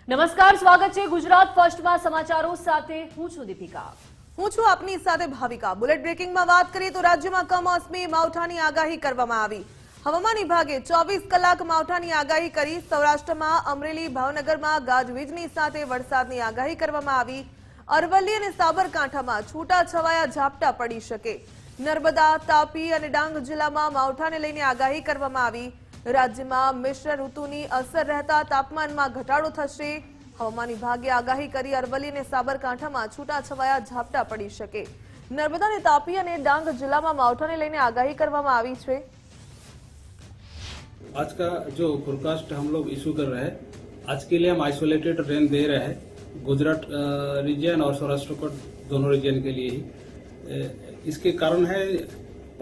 નમસ્કાર, સ્વાગત છે ગુજરાત ફર્સ્ટમાં સમાચારો સાથે હું છું દીપિકા। હું છું આપની સાથે ભાવિકા। બુલેટ બ્રેકિંગમાં વાત કરીએ તો રાજ્યમાં કમોસમી માવઠાની આગાહી કરવામાં આવી। હવામાન વિભાગે 24 કલાક માવઠાની આગાહી કરી। સૌરાષ્ટ્રમાં અમરેલી, ભાવનગરમાં ગાજવીજની સાથે વરસાદની આગાહી કરવામાં આવી। અરવલ્લી અને સાબરકાંઠામાં છૂટાછવાયા ઝાપટા પડી શકે। નર્મદા, તાપી અને ડાંગ જિલ્લામાં માવઠાને લઈને આગાહી કરવામાં આવી। રાજ્યમાં મિશ્ર ઋતુની અસર રહેતા તાપમાનમાં ઘટાડો થશે। હવામાન વિભાગે આગાહી કરી અરવલ્લી અને સાબરકાંઠામાં છૂટાછવાયા ઝાપટા પડી શકે। નર્મદા અને તાપી અને ડાંગ જિલ્લામાં માવઠાને લઈને આગાહી કરવામાં આવી છે। आज का जो फोरकास्ट हम लोग इशू कर रहे हैं, आज के लिए हम आइसोलेटेड रेन दे रहे हैं गुजरात रीजन और सौराष्ट्र को दोनों रीजन के लिए ही। इसके कारण है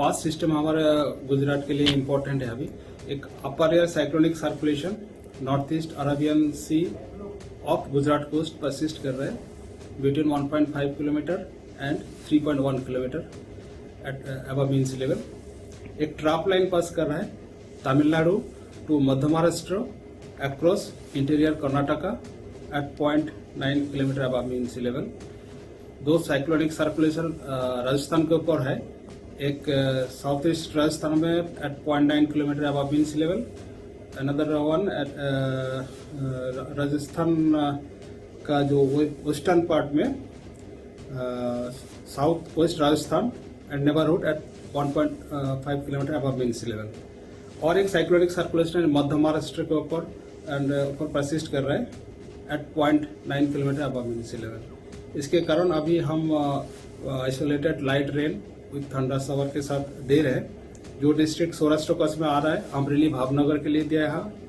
पास सिस्टम हमारे गुजरात के लिए इम्पोर्टेंट है। अभी एक upper air cyclonic circulation north east Arabian sea off Gujarat coast persist कर रहे हैं between 1.5 kilometre and 3.1 kilometre at above mean sea level. एक ट्रैप लाइन पास कर रहा है Tamil Nadu to Madhya Maharashtra across interior Karnataka at 0.9 kilometre above mean sea level. दो cyclonic circulation Rajasthan के ऊपर है, एक साउथ ईस्ट राजस्थान में at 0.9 kilometre above mean sea level, another one at Rajasthan का जो वेस्टर्न पार्ट में south west Rajasthan and neighbourhood at 1.5 kilometre above mean sea level. और एक साइक्लोनिक सर्कुलेशन मध्य महाराष्ट्र के ऊपर एंड ऊपर परसिस्ट कर रहा है eight 0.9 kilometre above mean sea level. इसके कारण अभी हम isolated light rain with thunder shower के साथ दे रहे हैं। जो डिस्ट्रिक्ट सौराष्ट्र कच्छ में आ रहा है अमरेली भावनगर के लिए दिया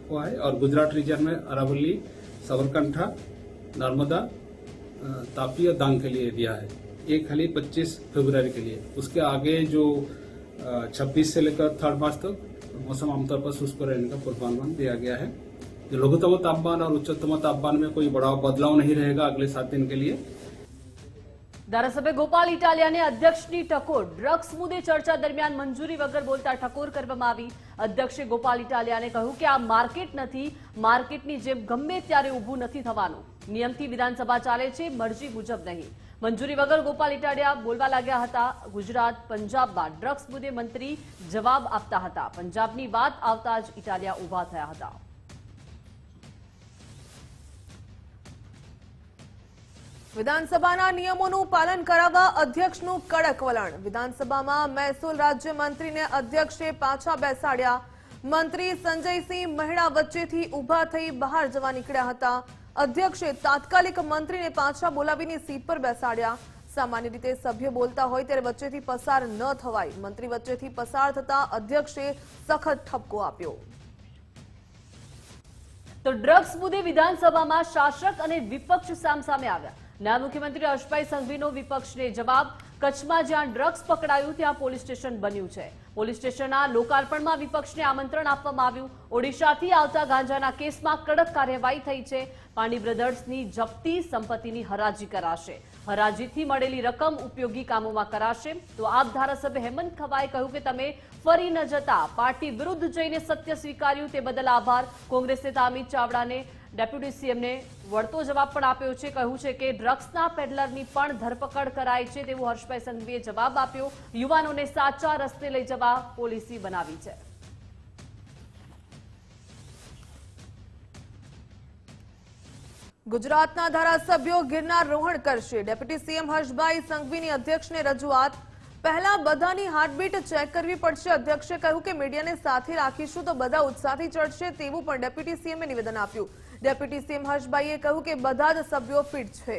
हुआ है और गुजरात रीजन में अरावली, साबरकांठा, नर्मदा, तापी और डांग के लिए दिया है। ये खाली 25 फरवरी के लिए। उसके आगे जो 26 से लेकर 3 मार्च तक मौसम आमतौर पर शुष्क रहने का पूर्वानुमान दिया गया है। जो लघुतम तापमान और उच्चतम तापमान में कोई बड़ा बदलाव नहीं रहेगा अगले 7 दिन के लिए। ધારાસભ્ય ગોપાલ ઇટાલિયાને અધ્યક્ષની ટકોર। ડ્રગ્સ મુદ્દે ચર્ચા દરમિયાન મંજૂરી વગર બોલતા ટકોર કરવામાં આવી। અધ્યક્ષે ગોપાલ ઇટાલિયાને કહ્યું કે આ માર્કેટ નથી, માર્કેટની જેમ ગમે ત્યારે ઊભું નથી થવાનું। નિયમથી વિધાનસભા ચાલે છે, મરજી મુજબ નહીં। મંજૂરી વગર ગોપાલ ઇટાલિયા બોલવા લાગ્યા હતા। ગુજરાત, પંજાબમાં ડ્રગ્સ મુદ્દે મંત્રી જવાબ આપતા હતા। પંજાબની વાત આવતા જ ઇટાલિયા ઊભા થયા હતા। વિધાનસભાના નિયમોનું પાલન કરાવવા અધ્યક્ષનું કડક વલણ। વિધાનસભામાં મહેસૂલ રાજ્યમંત્રીને અધ્યક્ષે પાછા બેસાડ્યા। મંત્રી સંજયસિંહ મહેડા વચ્ચેથી ઊભા થઈ બહાર જવા નીકળ્યા હતા। અધ્યક્ષે તાત્કાલિક મંત્રીને પાછા બોલાવીને સીટ પર બેસાડ્યા। સામાન્ય રીતે સભ્ય બોલતા હોય ત્યારે વચ્ચેથી પસાર ન થવાય। મંત્રી વચ્ચેથી પસાર થતા અધ્યક્ષે સખત ઠપકો આપ્યો। તો ડ્રગ્સ મુદ્દે વિધાનસભામાં શાસક અને વિપક્ષ સામસામે આવ્યા। નાયબ મુખ્યમંત્રી હર્ષભાઈ સંઘવીનો વિપક્ષને જવાબ। કચ્છમાં જ્યાં ડ્રગ્સ પકડાયું ત્યાં પોલીસ સ્ટેશન બન્યું છે। પોલીસ સ્ટેશનના લોકાર્પણમાં વિપક્ષને આમંત્રણ આપવામાં આવ્યું। ઓડિશાથી આવતા ગાંજાના કેસમાં કડક કાર્યવાહી થઈ છે। પાંડી બ્રધર્સની જપ્તી સંપત્તિની હરાજી કરાશે। હરાજીથી મળેલી રકમ ઉપયોગી કામોમાં कराशे। તો આપ ધારાસભ્ય હેમંત ખવાએ કહ્યું કે તમે ફરી ન જતા પાર્ટી વિરુદ્ધ જઈને સત્ય સ્વીકાર્યું તે બદલ આભાર। કોંગ્રેસ નેતા અમિત ચાવડાને ડેપ્યુટી સીએમને વળતો જવાબ પણ આપ્યો છે। કહ્યું છે કે ડ્રગ્સના પેડલરની પણ ધરપકડ કરાઈ છે તેવું હર્ષભાઈ સંઘવીએ જવાબ આપ્યો। યુવાનોને સાચા રસ્તે લઈ જવા પોલિસી બનાવી છે। ગુજરાતના ધારાસભ્યો ગિરનાર રોહણ કરશે। ડેપ્યુટી સીએમ હર્ષભાઈ સંઘવીની અધ્યક્ષને રજૂઆત। પહેલા બધાની હાર્ટબીટ ચેક કરવી પડશે। અધ્યક્ષે કહ્યું કે મીડિયાને સાથે રાખીશું તો બધા ઉત્સાહથી ચડશે તેવું પણ ડેપ્યુટી સીએમે નિવેદન આપ્યું। ડેપ્યુટી સીએમ હર્ષભાઈએ કહ્યું કે બધા જ સભ્યો ફિટ છે।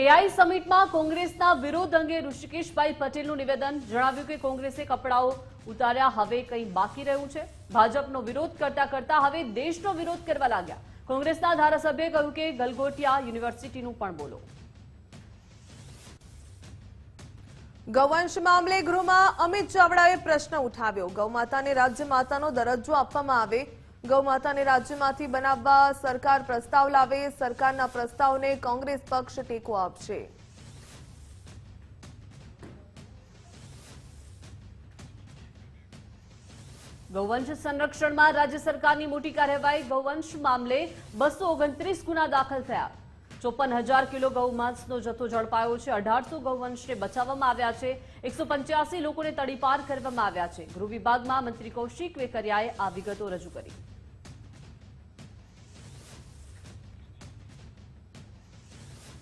એઆઈ સમિટમાં કોંગ્રેસના વિરોધ અંગે ઋષિકેશભાઈ પટેલનું નિવેદન। જણાવ્યું કે કોંગ્રેસે કપડાઓ ઉતાર્યા, હવે કંઈ બાકી રહ્યું છે। ભાજપનો વિરોધ કરતા કરતા હવે દેશનો વિરોધ કરવા લાગ્યા। કોંગ્રેસના ધારાસભ્યએ કહ્યું કે ગલગોટિયા યુનિવર્સિટીનું પણ બોલો। ગૌવંશ મામલે ગૃહમાં અમિત ચાવડાએ પ્રશ્ન ઉઠાવ્યો। ગૌમાતાને રાજ્યમાતાનો દરજ્જો આપવામાં આવે। ગૌમાતાને રાજ્યમાંથી બનાવવા સરકાર પ્રસ્તાવ લાવે। સરકારના પ્રસ્તાવને કોંગ્રેસ પક્ષ ટેકો આપશે। ગૌવંશ સંરક્ષણમાં રાજ્ય સરકારની મોટી કાર્યવાહી. ગૌવંશ મામલે 229 ગુના દાખલ થયા. 54,000 કિલો ગૌમાંસનો જથ્થો ઝડપાયો છે. 1800 ગૌવંશને બચાવવામાં આવ્યા છે. 185 લોકોને તડીપાર કરવામાં આવ્યા છે. ગૃહ વિભાગમાં મંત્રી કૌશિક વેકરિયાએ આ વિગતો રજૂ કરી.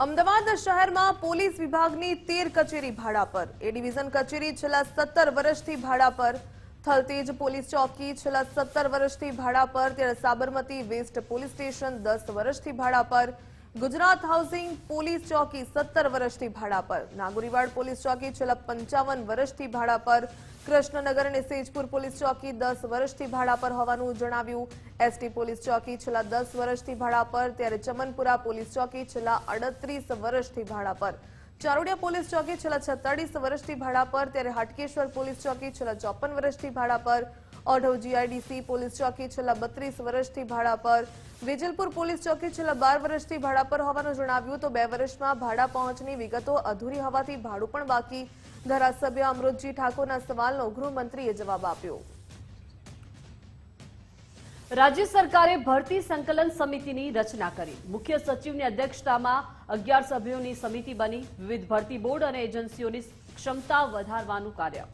અમદાવાદ શહેરમાં પોલીસ વિભાગની 13 કચેરી ભાડા પર. એ ડિવિઝન કચેરી છેલ્લા 17 વર્ષથી ભાડા પર. થલતેજ પોલીસ ચોકી છેલ્લા 17 વર્ષથી ભાડા પર. ત્યારે સાબરમતી વેસ્ટ પોલીસ સ્ટેશન 10 વર્ષથી ભાડા પર. ગુજરાત હાઉસિંગ પોલીસ ચોકી 17 વર્ષથી ભાડા પર. નાગોરીવાડ પોલીસ ચોકી છેલ્લા 55 વર્ષથી ભાડા પર. કૃષ્ણનગર અને સેજપુર પોલીસ ચોકી 10 વર્ષથી ભાડા પર હોવાનું જણાવ્યું. એસટી પોલીસ ચોકી છેલ્લા 10 વર્ષથી ભાડા પર. ત્યારે ચમનપુરા પોલીસ ચોકી છેલ્લા 38 વર્ષથી ભાડા પર. ચારોડિયા પોલીસ ચોકી છેલ્લા 46 વર્ષથી ભાડા પર. ત્યારે હાટકેશ્વર પોલીસ ચોકી છેલ્લા 54 વર્ષથી ભાડા પર. ઓઢવ જીઆઈડીસી પોલીસ ચોકી છેલ્લા 32 વર્ષથી ભાડા પર. વેજલપુર પોલીસ ચોકી છેલ્લા 12 વર્ષથી ભાડા પર હોવાનું જણાવ્યું. તો 2 વર્ષમાં ભાડા પહોંચની વિગતો અધૂરી હોવાથી ભાડું પણ બાકી. ધારાસભ્ય અમૃતજી ઠાકોરના સવાલનો ગૃહમંત્રીએ જવાબ આપ્યો. રાજ્ય સરકારે ભરતી સંકલન સમિતિની રચના કરી. મુખ્ય સચિવની અધ્યક્ષતામાં 11 સભ્યોની સમિતિ બની. વિવિધ ભરતી બોર્ડ અને એજન્સીઓની ક્ષમતા વધારવાનું કાર્ય.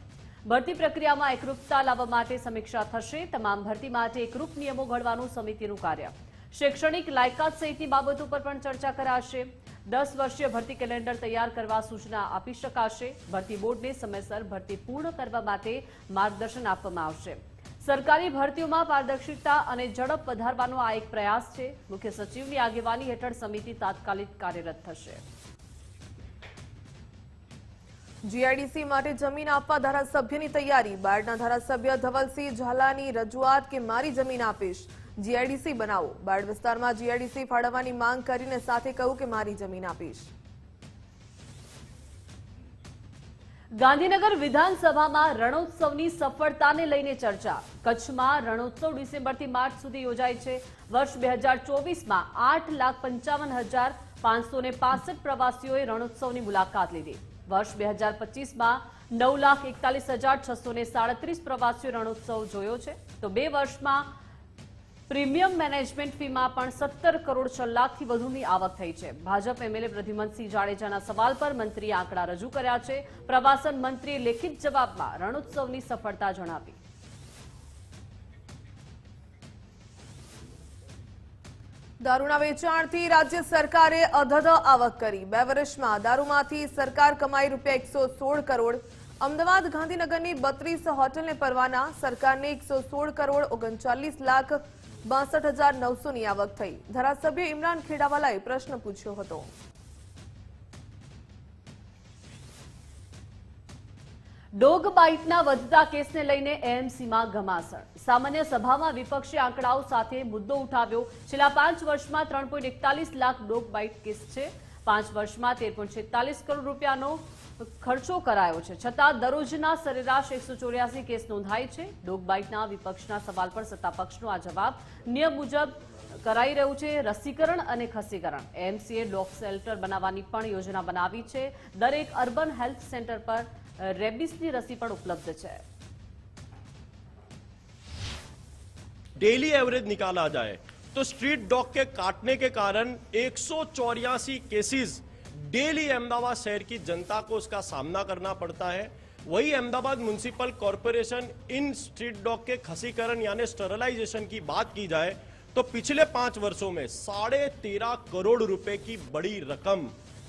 ભરતી પ્રક્રિયામાં એકરૂપતા લાવવા માટે સમીક્ષા થશે. તમામ ભરતી માટે એકરૂપ નિયમો ઘડવાનું સમિતિનું કાર્ય. શૈક્ષણિક લાયકાત સહિતની બાબતો પર પણ ચર્ચા કરાશે. 10 વર્ષીય ભરતી કેલેન્ડર તૈયાર કરવા સૂચના આપી શકાશે. ભરતી બોર્ડને સમયસર ભરતી પૂર્ણ કરવા માટે માર્ગદર્શન આપવામાં આવશે. સરકારી ભરતીઓમાં પારદર્શિતા અને ઝડપ વધારવાનો આ એક પ્રયાસ છે. મુખ્ય સચિવની આગેવાની હેઠળ સમિતિ તાત્કાલિક કાર્યરત થશે. જીઆઈડીસી માટે જમીન આપવા ધારાસભ્યની તૈયારી. બાયડના ધારાસભ્ય ધવલસિંહ ઝાલાની રજૂઆત કે મારી જમીન આપીશ, જીઆઈડીસી બનાવો. બાયડ વિસ્તારમાં જીઆઈડીસી ફાળવવાની માંગ કરીને સાથે કહ્યું કે મારી જમીન આપીશ. ગાંધીનગર વિધાનસભામાં રણોત્સવની સફળતાને લઈને ચર્ચા. કચ્છમાં રણોત્સવ ડિસેમ્બરથી માર્ચ સુધી યોજાય છે. વર્ષ 2024માં 8,55,565 પ્રવાસીઓએ રણોત્સવની મુલાકાત લીધી. વર્ષ 2025માં 9,41,637 પ્રવાસીઓ રણોત્સવ જોયો છે. તો 2 વર્ષમાં પ્રીમિયમ મેનેજમેન્ટ ફીમાં પણ 17 કરોડ 6 લાખથી વધુની આવક થઈ છે. ભાજપ એમએલએ પ્રદ્યુમનસિંહ જાડેજાના સવાલ પર મંત્રીએ આંકડા રજૂ કર્યા છે. પ્રવાસન મંત્રીએ લેખિત જવાબમાં રણોત્સવની સફળતા જણાવી. દારૂના વેચાણથી રાજ્ય સરકારે અધધ આવક કરી. 2 વર્ષમાં દારૂમાંથી સરકાર કમાઈ ₹116 કરોડ. અમદાવાદ ગાંધીનગરની 32 હોટલને પરવાના. સરકારને 116 કરોડ 39,62,900ની આવક થઈ. ધારાસભ્ય ઇમરાન ખેડાવાલાએ પ્રશ્ન પૂછ્યો હતો. ડોગ બાઇટના વધતા કેસને લઈને એએમસીમાં ઘમાસણ. સામાન્ય સભામાં વિપક્ષે આંકડાઓ સાથે મુદ્દો ઉઠાવ્યો. છેલ્લા 5 વર્ષમાં 3.41 લાખ ડોગ બાઇટ કેસ છે. 5 વર્ષમાં 13.46 કરોડ રૂપિયાનો ખર્ચો કરાયો છે. છતાં દરરોજના સરેરાશ 184 કેસ નોંધાય છે. ડોગ બાઇટના વિપક્ષના સવાલ પર સત્તાપક્ષનો આ જવાબ. નિયમ મુજબ કરાઈ રહ્યું છે રસીકરણ અને ખસીકરણ. એએમસીએ ડોગ શેલ્ટર બનાવવાની પણ યોજના બનાવી છે. દરેક અર્બન હેલ્થ સેન્ટર પર रेबीज रसी पर उपलब्ध है. डेली एवरेज निकाला जाए तो स्ट्रीट डॉग के काटने के कारण 184 केसेस डेली अहमदाबाद शहर की जनता को उसका सामना करना पड़ता है. वही अहमदाबाद म्युनिसिपल कॉरपोरेशन इन स्ट्रीट डॉग के खसीकरण यानी स्टरलाइजेशन की बात की जाए तो पिछले 5 वर्षों में 13.5 करोड़ रुपए की बड़ी रकम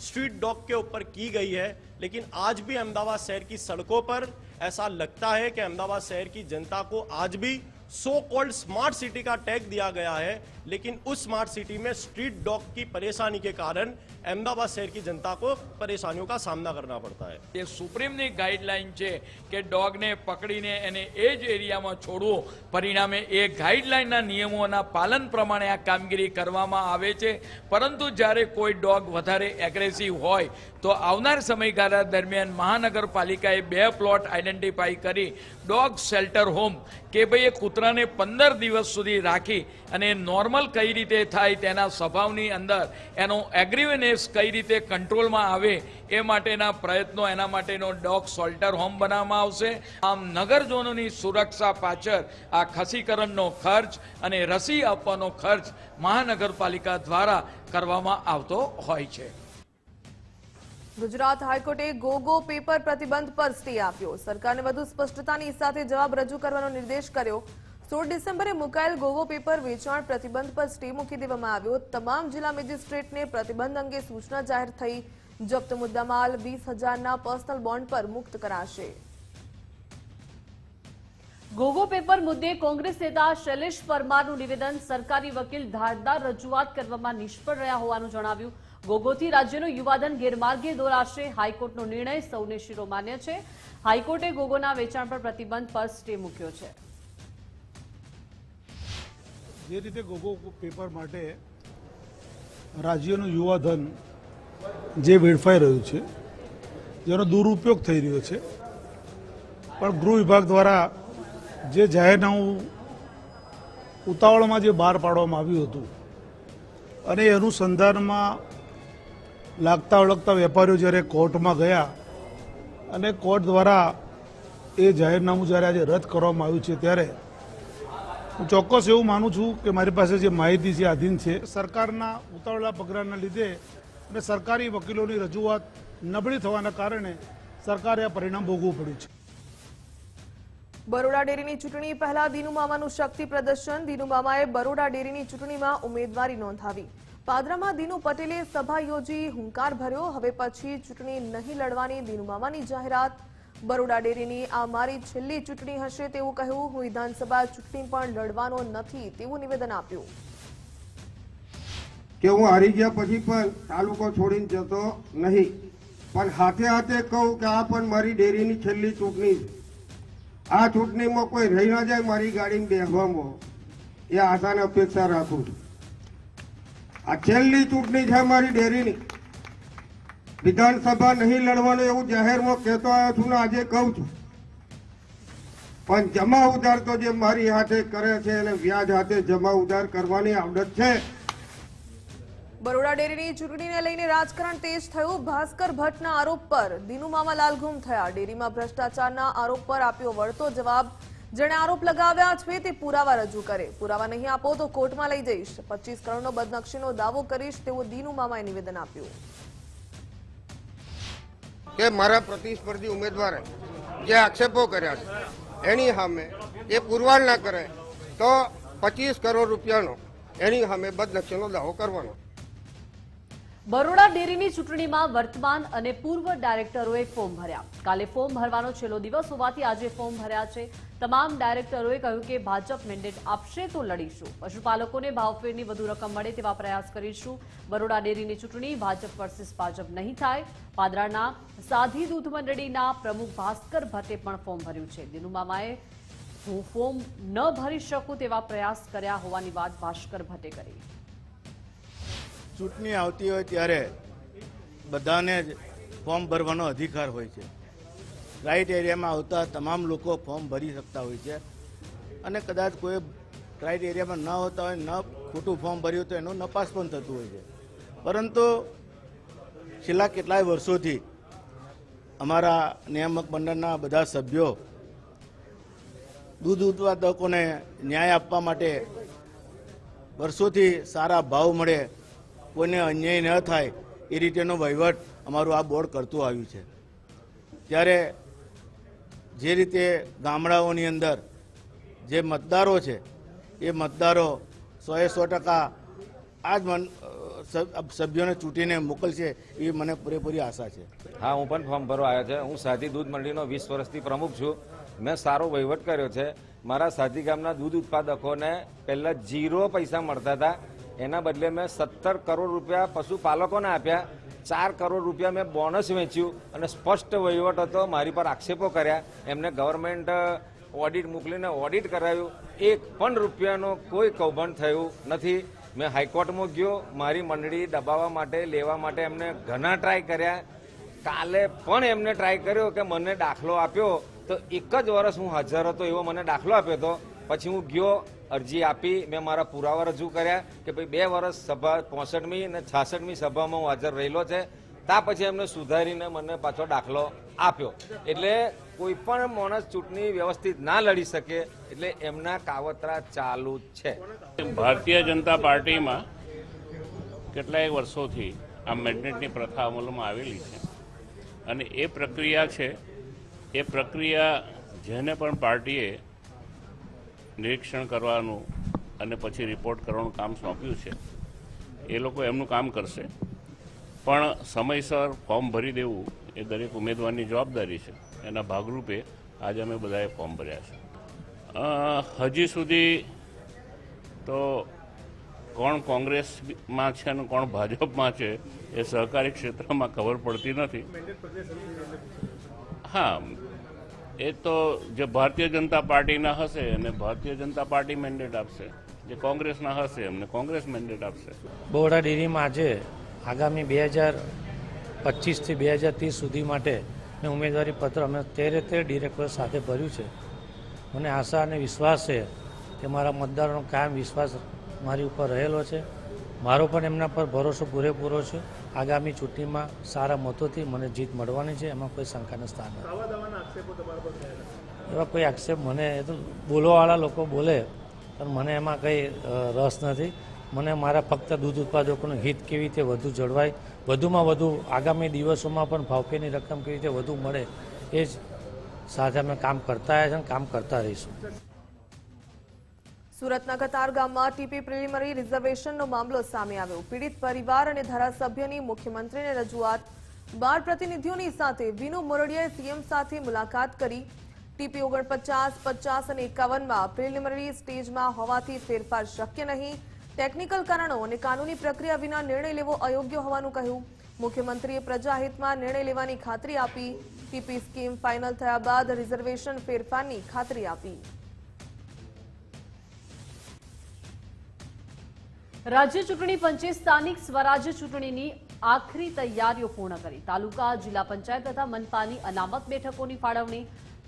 स्ट्रीट डॉग के ऊपर की गई है. लेकिन आज भी अहमदाबाद शहर की सड़कों पर ऐसा लगता है कि अहमदाबाद शहर की जनता को आज भी सो कॉल्ड स्मार्ट सिटी का टैग दिया गया है. लेकिन उस स्मार्ट सिटी में स्ट्रीट डॉग की परेशानी के कारण अहमदाबाद शहर की जनता को परेशानियों का सामना करना पड़ता है. ये सुप्रीमની ગાઈડલાઈન છે કે ડોગને પકડીને એને એ જ એરિયામાં છોડવો. પરિણામે એ ગાઈડલાઈનના નિયમોના પાલન પ્રમાણે આ કામગીરી કરવામાં આવે છે. પરંતુ જ્યારે કોઈ ડોગ વધારે એગ્રેસિવ હોય તો આવનાર સમયગાળા દરમિયાન મહાનગરપાલિકાએ 2 પ્લોટ આઈડેન્ટિફાઈ કરી ડોગ શેલ્ટર હોમ કે ભાઈ એ કૂતરા પાદરાને 15 દિવસ સુધી રાખી અને નોર્મલ કઈ રીતે થાય તેના સ્વભાવની અંદર એનો એગ્રીવનેસ કઈ રીતે કંટ્રોલમાં આવે એ માટેના પ્રયત્નો, એના માટેનો ડોગ શોલ્ટર હોમ બનાવવામાં આવશે. આમ નગરજનોની સુરક્ષા પાછળ આ ખસીકરણનો ખર્ચ અને રસી આપવાનો ખર્ચ મહાનગરપાલિકા દ્વારા કરવામાં આવતો હોય છે. ગુજરાત હાઈકોર્ટે ગોગો પેપર પ્રતિબંધ પર સ્ટે આપ્યો. સરકારને વધુ સ્પષ્ટતાની સાથે જવાબ રજૂ કરવાનો નિર્દેશ કર્યો. 16 ડિસેમ્બરે મુકાયેલ ગોગો પેપર વેચાણ પ્રતિબંધ પર સ્ટે મૂકી દેવામાં આવ્યો. તમામ જિલ્લા મેજિસ્ટ્રેટને પ્રતિબંધ અંગે સૂચના જાહેર થઈ. જપ્ત મુદ્દામાલ 20,000ના પર્સનલ બોન્ડ પર મુક્ત કરાશે. ગોગો પેપર મુદ્દે કોંગ્રેસ નેતા શૈલેષ પરમારનું નિવેદન. સરકારી વકીલ ધારદાર રજૂઆત કરવામાં નિષ્ફળ રહ્યા હોવાનું જણાવ્યું. ગોગોથી રાજ્યનું યુવાધન ગેરમાર્ગે દોરાશે. હાઈકોર્ટનો નિર્ણય સૌને શિરોમાન્ય છે. હાઈકોર્ટે ગોગોના વેચાણ પર પ્રતિબંધ પર સ્ટે મૂક્યો છે. જે રીતે ગોગો પેપર માટે રાજ્યનું યુવાધન જે વેડફાઈ રહ્યું છે, જેનો દુરુપયોગ થઈ રહ્યો છે, પણ ગૃહ વિભાગ દ્વારા જે જાહેરનામું ઉતાવળમાં જે બહાર પાડવામાં આવ્યું હતું અને એ અનુસંધાનમાં લાગતા ઓળખતા વેપારીઓ જ્યારે કોર્ટમાં ગયા અને કોર્ટ દ્વારા એ જાહેરનામું જ્યારે આજે રદ કરવામાં આવ્યું છે, ત્યારે હું ચોક્કસ એવું માનું છું કે મારી પાસે જે માહિતી છે આધીન છે. સરકારના ઉતાવળા પગલાંના લીધે અને સરકારી વકીલોની રજૂઆત નબળી થવાના કારણે સરકારે આ પરિણામ ભોગવવું પડ્યું છે. બરોડા ડેરીની ચૂંટણી પહેલા દિનુ મામાનું શક્તિ પ્રદર્શન. દિનુ મામાએ બરોડા ડેરીની ચૂંટણીમાં ઉમેદવારી નોંધાવી. પાદરામાં દિનુ પટેલે સભા યોજી હુંકાર ભર્યો. હવે પછી ચૂંટણી નહીં લડવાની દિનુ મામાની જાહેરાત. બરોડા ડેરીની આ મારી છેલ્લી ચૂંટણી હશે તેવું કહ્યું. હું વિધાનસભા ચૂંટણી પણ લડવાનો નથી તેવું નિવેદન આપ્યું. કે હું હારી ગયા પછી પણ તાલુકો છોડીને જતો નહીં, પણ હાથે હાથે કહું કે આ પણ મારી ડેરીની છેલ્લી ચૂંટણી છે. આ ચૂંટણીમાં કોઈ રહી ના જાય મારી ગાડીમાં બેસવામાં, એ આશાને અપેક્ષા રાખું છું. આ છેલ્લી ચૂંટણી છે મારી ડેરીની. વિધાનસભા નહીં લડવાનું એવું જાહેરમાં કહેતો આવ્યો છું ને આજે કહું છું, પણ જમા ઉધાર તો જે મારી હાથે કરે છે અને વ્યાજ હાથે જમા ઉધાર કરવાની આવડત છે. બરોડા ડેરીની ચૂંટણીને લઈને રાજકારણ તેજ થયું. ભાસ્કર ભટ્ટના આરોપ પર દિનુ મામા લાલઘુમ થયા. ડેરીમાં ભ્રષ્ટાચારના આરોપ પર આપ્યો વળતો જવાબ. જેણે આરોપ લગાવ્યા છે તે પુરાવા રજૂ કરે. પુરાવા નહીં આપો તો કોર્ટમાં લઈ જઈશ. 25 કરોડનો બદનક્ષીનો દાવો કરીશ તેવું દિનુ મામાએ નિવેદન આપ્યું. કે મારા પ્રતિસ્પર્ધી ઉમેદવારે જે આક્ષેપો કર્યા છે એની સામે એ પુરવાર ના કરે તો 25 કરોડ રૂપિયાનો એની સામે બદનક્ષીનો દાવો કરવાનો. બરોડા ડેરીની ચૂંટણીમાં વર્તમાન અને પૂર્વ ડાયરેક્ટરોએ ફોર્મ ભર્યા. કાલે ફોર્મ ભરવાનો છેલ્લો દિવસ હોવાથી આજે ફોર્મ ભર્યા છે. તમામ ડાયરેક્ટરોએ કહ્યું કે ભાજપ મેન્ડેટ આપશે તો લડીશું. પશુપાલકોને ભાવફેરની વધુ રકમ મળે તેવા પ્રયાસ કરીશું. બરોડા ડેરીની ચૂંટણી ભાજપ વર્સિસ ભાજપ નહીં થાય. પાદરાના સાધી દૂધ મંડળીના પ્રમુખ ભાસ્કર ભટ્ટે પણ ફોર્મ ભર્યું છે. દિનુ મામાએ હું ફોર્મ ન ભરી શકું તેવા પ્રયાસ કર્યા હોવાની વાત ભાસ્કર ભટ્ટે કરી. ચૂંટણી આવતી હોય ત્યારે બધાને જ ફોર્મ ભરવાનો અધિકાર હોય છે. રાઈટ એરિયામાં આવતા તમામ લોકો ફોર્મ ભરી શકતા હોય છે અને કદાચ કોઈ રાઈટ એરિયામાં ન હોતા હોય, ન ખોટું ફોર્મ ભર્યું તો એનું નપાસ પણ થતું હોય છે. પરંતુ છેલ્લા કેટલાય વર્ષોથી અમારા નિયામક મંડળના બધા સભ્યો દૂધ ઉત્પાદકોને ન્યાય આપવા માટે વર્ષોથી સારા ભાવ મળે, કોઈને અન્યાય ન થાય એ રીતેનો વહીવટ અમારું આ બોર્ડ કરતું આવ્યું છે. ત્યારે જે રીતે ગામડાઓની અંદર જે મતદારો છે એ મતદારો 100% આ જ સભ્યોને ચૂંટીને મોકલશે એવી મને પૂરેપૂરી આશા છે. હા, હું પણ ફોર્મ ભરવા આવ્યો છે. હું સાધી દૂધ મંડળીનો 20 વર્ષથી પ્રમુખ છું. મેં સારો વહીવટ કર્યો છે. મારા સાધી ગામના દૂધ ઉત્પાદકોને પહેલાં 0 પૈસા મળતા હતા, એના બદલે મેં 17 કરોડ રૂપિયા પશુપાલકોને આપ્યા. 4 કરોડ રૂપિયા મેં બોનસ વેચ્યું અને સ્પષ્ટ વહીવટ હતો. મારી પર આક્ષેપો કર્યા, એમને ગવર્મેન્ટ ઓડિટ મોકલીને ઓડિટ કરાવ્યું. 1 પણ રૂપિયાનો કોઈ કૌભાંડ થયું નથી. મેં હાઈકોર્ટમાં ગયો, મારી મંડળી દબાવવા માટે, લેવા માટે એમને ઘણા ટ્રાય કર્યા. કાલે પણ એમને ટ્રાય કર્યો કે મને દાખલો આપ્યો તો 1 જ વર્ષ હું હાજર હતો એવો મને દાખલો આપ્યો હતો, પછી હું ગયો, અરજી આપી, મેં મારા પુરાવા રજૂ કર્યા કે ભાઈ 2 વર્ષ સભા 65મી અને 66મી સભામાં હું હાજર રહેલો છે. ત્યાં પછી એમને સુધારીને મને પાછો દાખલો આપ્યો. એટલે કોઈ પણ માણસ ચૂંટણી વ્યવસ્થિત ના લડી શકે, એટલે એમના કાવતરા ચાલુ જ છે. ભારતીય જનતા પાર્ટીમાં કેટલાય વર્ષોથી આ મેન્ડેટની પ્રથા અમલમાં આવેલી છે અને એ પ્રક્રિયા છે, એ પ્રક્રિયા જેને પણ પાર્ટીએ નિરીક્ષણ કરવાનું અને પછી રિપોર્ટ કરવાનું કામ સોંપ્યું છે એ લોકો એમનું કામ કરશે, પણ સમયસર ફોર્મ ભરી દેવું એ દરેક ઉમેદવારની જવાબદારી છે. એના ભાગરૂપે આજે અમે બધાએ ફોર્મ ભર્યા છે. હજી સુધી તો કોણ કોંગ્રેસમાં છે અને કોણ ભાજપમાં છે એ સહકારી ક્ષેત્રમાં ખબર પડતી નથી. હા, એ તો જે ભારતીય જનતા પાર્ટીના હશે અને ભારતીય જનતા પાર્ટી મેન્ડેટ આપશે, જે કોંગ્રેસના હશે એમને કોંગ્રેસ મેન્ડેટ આપશે. બરોડા ડેરીમાં આજે આગામી 2025થી 2030 સુધી માટે મેં ઉમેદવારી પત્ર અમે 13 ડિરેક્ટર સાથે ભર્યું છે. મને આશા અને વિશ્વાસ છે કે મારા મતદારોનો કાયમ વિશ્વાસ મારી ઉપર રહેલો છે. મારો પણ એમના પર ભરોસો પૂરેપૂરો છે. આગામી ચૂંટણીમાં સારા મતોથી મને જીત મળવાની છે, એમાં કોઈ શંકાનું સ્થાન નથી. એવા કોઈ આક્ષેપ મને એ તો બોલવાવાળા લોકો બોલે, પણ મને એમાં કંઈ રસ નથી. મને મારા ફક્ત દૂધ ઉત્પાદકોનું હિત કેવી રીતે વધુ જળવાય, વધુમાં વધુ આગામી દિવસોમાં પણ ભાવફેરની રકમ કેવી રીતે વધુ મળે, એ જ સાથે અમે કામ કરતા આવ્યા છે અને કામ કરતા રહીશું. સુરતના કતાર ગામમાં ટીપી પ્રિલિમિનરી રિઝર્વેશનનો મામલો સામે આવ્યો. પીડિત પરિવાર અને ધારાસભ્યની મુખ્યમંત્રીને રજૂઆત. 12 પ્રતિનિધિઓની સાથે વિનુ મોરડિયાએ સીએમ સાથે મુલાકાત કરી. ટીપી 49, 50 અને 51માં પ્રિલિમિનરી સ્ટેજમાં હોવાથી ફેરફાર શક્ય નહીં. ટેકનિકલ કારણો અને કાનૂની પ્રક્રિયા વિના નિર્ણય લેવો અયોગ્ય હોવાનું કહ્યું. મુખ્યમંત્રીએ પ્રજાહિતમાં નિર્ણય લેવાની ખાતરી આપી. ટીપી સ્કીમ ફાઇનલ થયા બાદ રિઝર્વેશન ફેરફારની ખાતરી આપી. રાજ્ય ચૂંટણી પંચે સ્થાનિક સ્વરાજ્ય ચૂંટણીની આખરી તૈયારીઓ પૂર્ણ કરી. તાલુકા, જિલ્લા પંચાયત તથા મનપાની અનામત બેઠકોની ફાળવણી.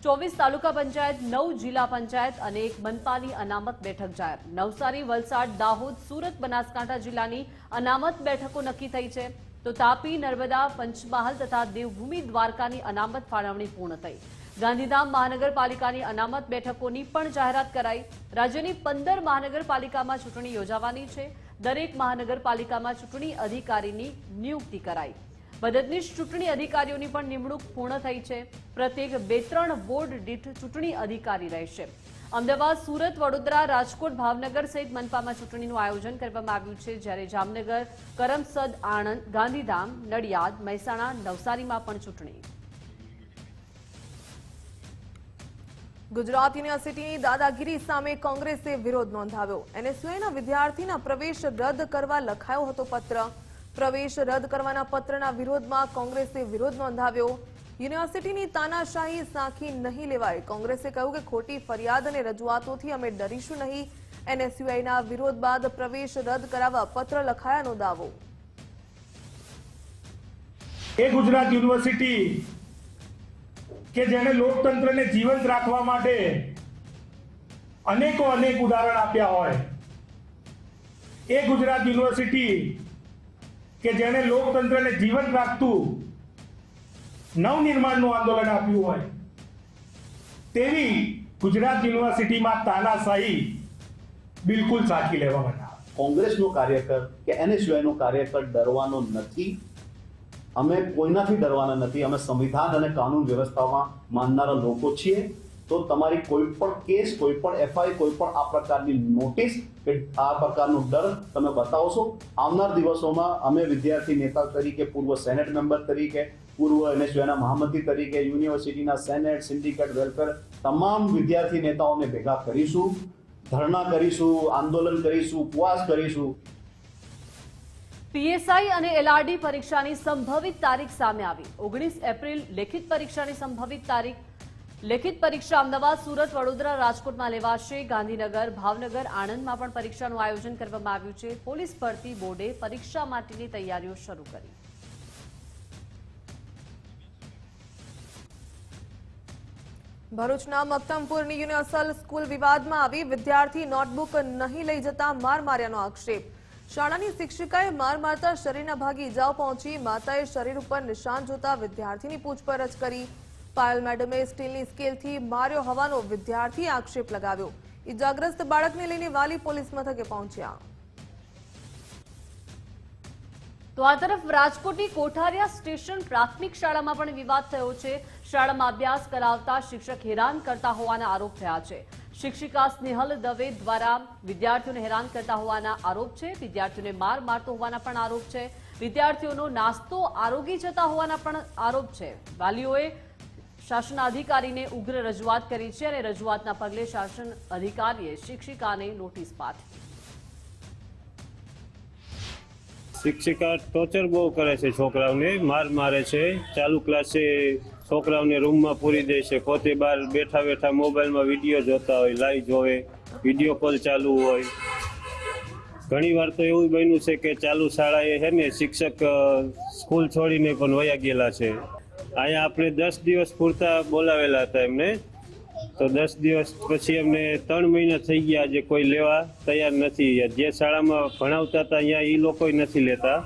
24 તાલુકા પંચાયત, 9 જિલ્લા પંચાયત અને 1 મનપાની અનામત બેઠક જાહેર. નવસારી, વલસાડ, દાહોદ, સુરત, બનાસકાંઠા જિલ્લાની અનામત બેઠકો નક્કી થઈ છે, તો તાપી, નર્મદા, પંચમહાલ તથા દેવભૂમિ દ્વારકાની અનામત ફાળવણી પૂર્ણ થઈ. ગાંધીધામ મહાનગરપાલિકાની અનામત બેઠકોની પણ જાહેરાત કરાઈ. રાજ્યની 15 મહાનગરપાલિકામાં ચૂંટણી યોજાવાની છે. દરેક મહાનગરપાલિકામાં ચૂંટણી અધિકારીની નિયુક્તિ કરાઈ. મદદનીશ ચૂંટણી અધિકારીઓની પણ નિમણૂક પૂર્ણ થઈ છે. પ્રત્યેક 2-3 વોર્ડ દીઠ ચૂંટણી અધિકારી રહેશે. અમદાવાદ, સુરત, વડોદરા, રાજકોટ, ભાવનગર સહિત મનપામાં ચૂંટણીનું આયોજન કરવામાં આવ્યું છે, જ્યારે જામનગર, કરમસદ, આણંદ, ગાંધીધામ, નડિયાદ, મહેસાણા, નવસારીમાં પણ ચૂંટણી. ગુજરાત યુનિવર્સિટીની દાદાગીરી સામે કોંગ્રેસે વિરોધ નોંધાવ્યો. એનએસયુઆઈના વિદ્યાર્થીના પ્રવેશ રદ કરવા લખાયો હતો પત્ર. પ્રવેશ રદ કરવાના પત્રના વિરોધમાં કોંગ્રેસે વિરોધ નોંધાવ્યો. યુનિવર્સિટીની તાનાશાહી સાંખી નહીં લેવાય. કોંગ્રેસે કહ્યું કે ખોટી ફરિયાદ અને રજૂઆતોથી અમે ડરીશું નહીં. એનએસયુઆઈના વિરોધ બાદ પ્રવેશ રદ કરાવવા પત્ર લખાયાનો દાવો. એ ગુજરાત યુનિવર્સિટી કે જેને લોકતંત્રને જીવંત રાખવા માટે અનેક ઉદાહરણ આપ્યા હોય, એ ગુજરાત યુનિવર્સિટી કે જેને લોકતંત્રને જીવંત રાખતું નવનિર્માણનું આંદોલન આપ્યું હોય, તેવી ગુજરાત યુનિવર્સિટીમાં તાનાશાહી બિલકુલ સાચી લેવામાં ના આવે. કોંગ્રેસનો કાર્યકર કે એનએસયુઆઈનો કાર્યકર ડરવાનો નથી. અમે કોઈનાથી ડરવાના નથી. અમે સંવિધાન અને કાનૂન વ્યવસ્થામાં માનનારા લોકો છીએ. તો તમારી કોઈ પણ કેસ, કોઈ પણ એફઆઈ, કોઈ પણ આ પ્રકારની નોટિસ કે આ પ્રકારનું ડર તમે બતાવશો, આવનાર દિવસોમાં અમે વિદ્યાર્થી નેતા તરીકે, પૂર્વ સેનેટ મેમ્બર તરીકે, પૂર્વ એનએસયુઆઈના મહામંત્રી તરીકે, યુનિવર્સિટીના સેનેટ, સિન્ડિકેટ, વેલફેર તમામ વિદ્યાર્થી નેતાઓને ભેગા કરીશું, ધરણા કરીશું, આંદોલન કરીશું, ઉપવાસ કરીશું. પીએસઆઈ અને એલઆરડી પરીક્ષાની સંભવિત તારીખ સામે આવી. 19 એપ્રિલ લેખિત પરીક્ષાની સંભવિત તારીખ. લેખિત પરીક્ષા અમદાવાદ, સુરત, વડોદરા, રાજકોટમાં લેવાશે. ગાંધીનગર, ભાવનગર, આણંદમાં પણ પરીક્ષાનું આયોજન કરવામાં આવ્યું છે. પોલીસ ભરતી બોર્ડે પરીક્ષા માટેની તૈયારીઓ શરૂ કરી. ભરૂચના મક્તમપુરની યુનિવર્સલ સ્કૂલ વિવાદમાં આવી વિદ્યાર્થી નોટબુક નહીં લઈ જતા માર માર્યાનો આક્ષેપ. શાળાની શિક્ષિકાએ માર મારતા શરીરના ભાગે ઇજાઓ પહોંચી. માતાએ શરીર ઉપર નિશાન જોતા વિદ્યાર્થીની પૂછપરછ કરી. પાયલ મેડમે સ્ટીલની સ્કેલથી માર્યો હોવાનો વિદ્યાર્થીએ આક્ષેપ લગાવ્યો. ઇજાગ્રસ્ત બાળકને લઈને વાલી પોલીસ મથકે પહોંચ્યા. તો આ તરફ રાજકોટની કોઠારિયા સ્ટેશન પ્રાથમિક શાળામાં પણ વિવાદ થયો છે. શાળામાં અભ્યાસ કરાવતા શિક્ષક હેરાન કરતા હોવાના આરોપ થયા છે. શિક્ષિકા સ્નેહલ દવે દ્વારા વિદ્યાર્થીઓને હેરાન કરતા હોવાના આરોપ છે. વિદ્યાર્થીઓને માર મારતો હોવાના પણ આરોપ છે. વિદ્યાર્થીઓનો નાસ્તો આરોગી જતા હોવાના પણ આરોપ છે. વાલીઓએ શાસન અધિકારીને ઉગ્ર રજૂઆત કરી છે અને રજૂઆતના પગલે શાસન અધિકારીએ શિક્ષિકાને નોટિસ પાઠવી. શિક્ષિકા ટોર્ચર બહુ કરે છે, છોકરાઓને માર મારે છે. ચાલુ ક્લાસે છોકરાઓને રૂમમાં પૂરી દે છે. પોતે બહાર બેઠા બેઠા મોબાઈલમાં વિડીયો જોતા હોય, લાઈવ જોવે, વિડીયો કોલ ચાલુ હોય. ઘણી વાર તો એવું બન્યું છે કે ચાલુ શાળાએ છે ને શિક્ષક સ્કૂલ છોડીને પણ વયા ગયેલા છે. અહીંયા આપણે 10 દિવસ પૂરતા બોલાવેલા હતા એમને, તો 10 દિવસ પછી અમને 3 મહિના થઈ ગયા, જે કોઈ લેવા તૈયાર નથી. જે શાળામાં ભણાવતા હતા અહીંયા એ લોકો નથી લેતા.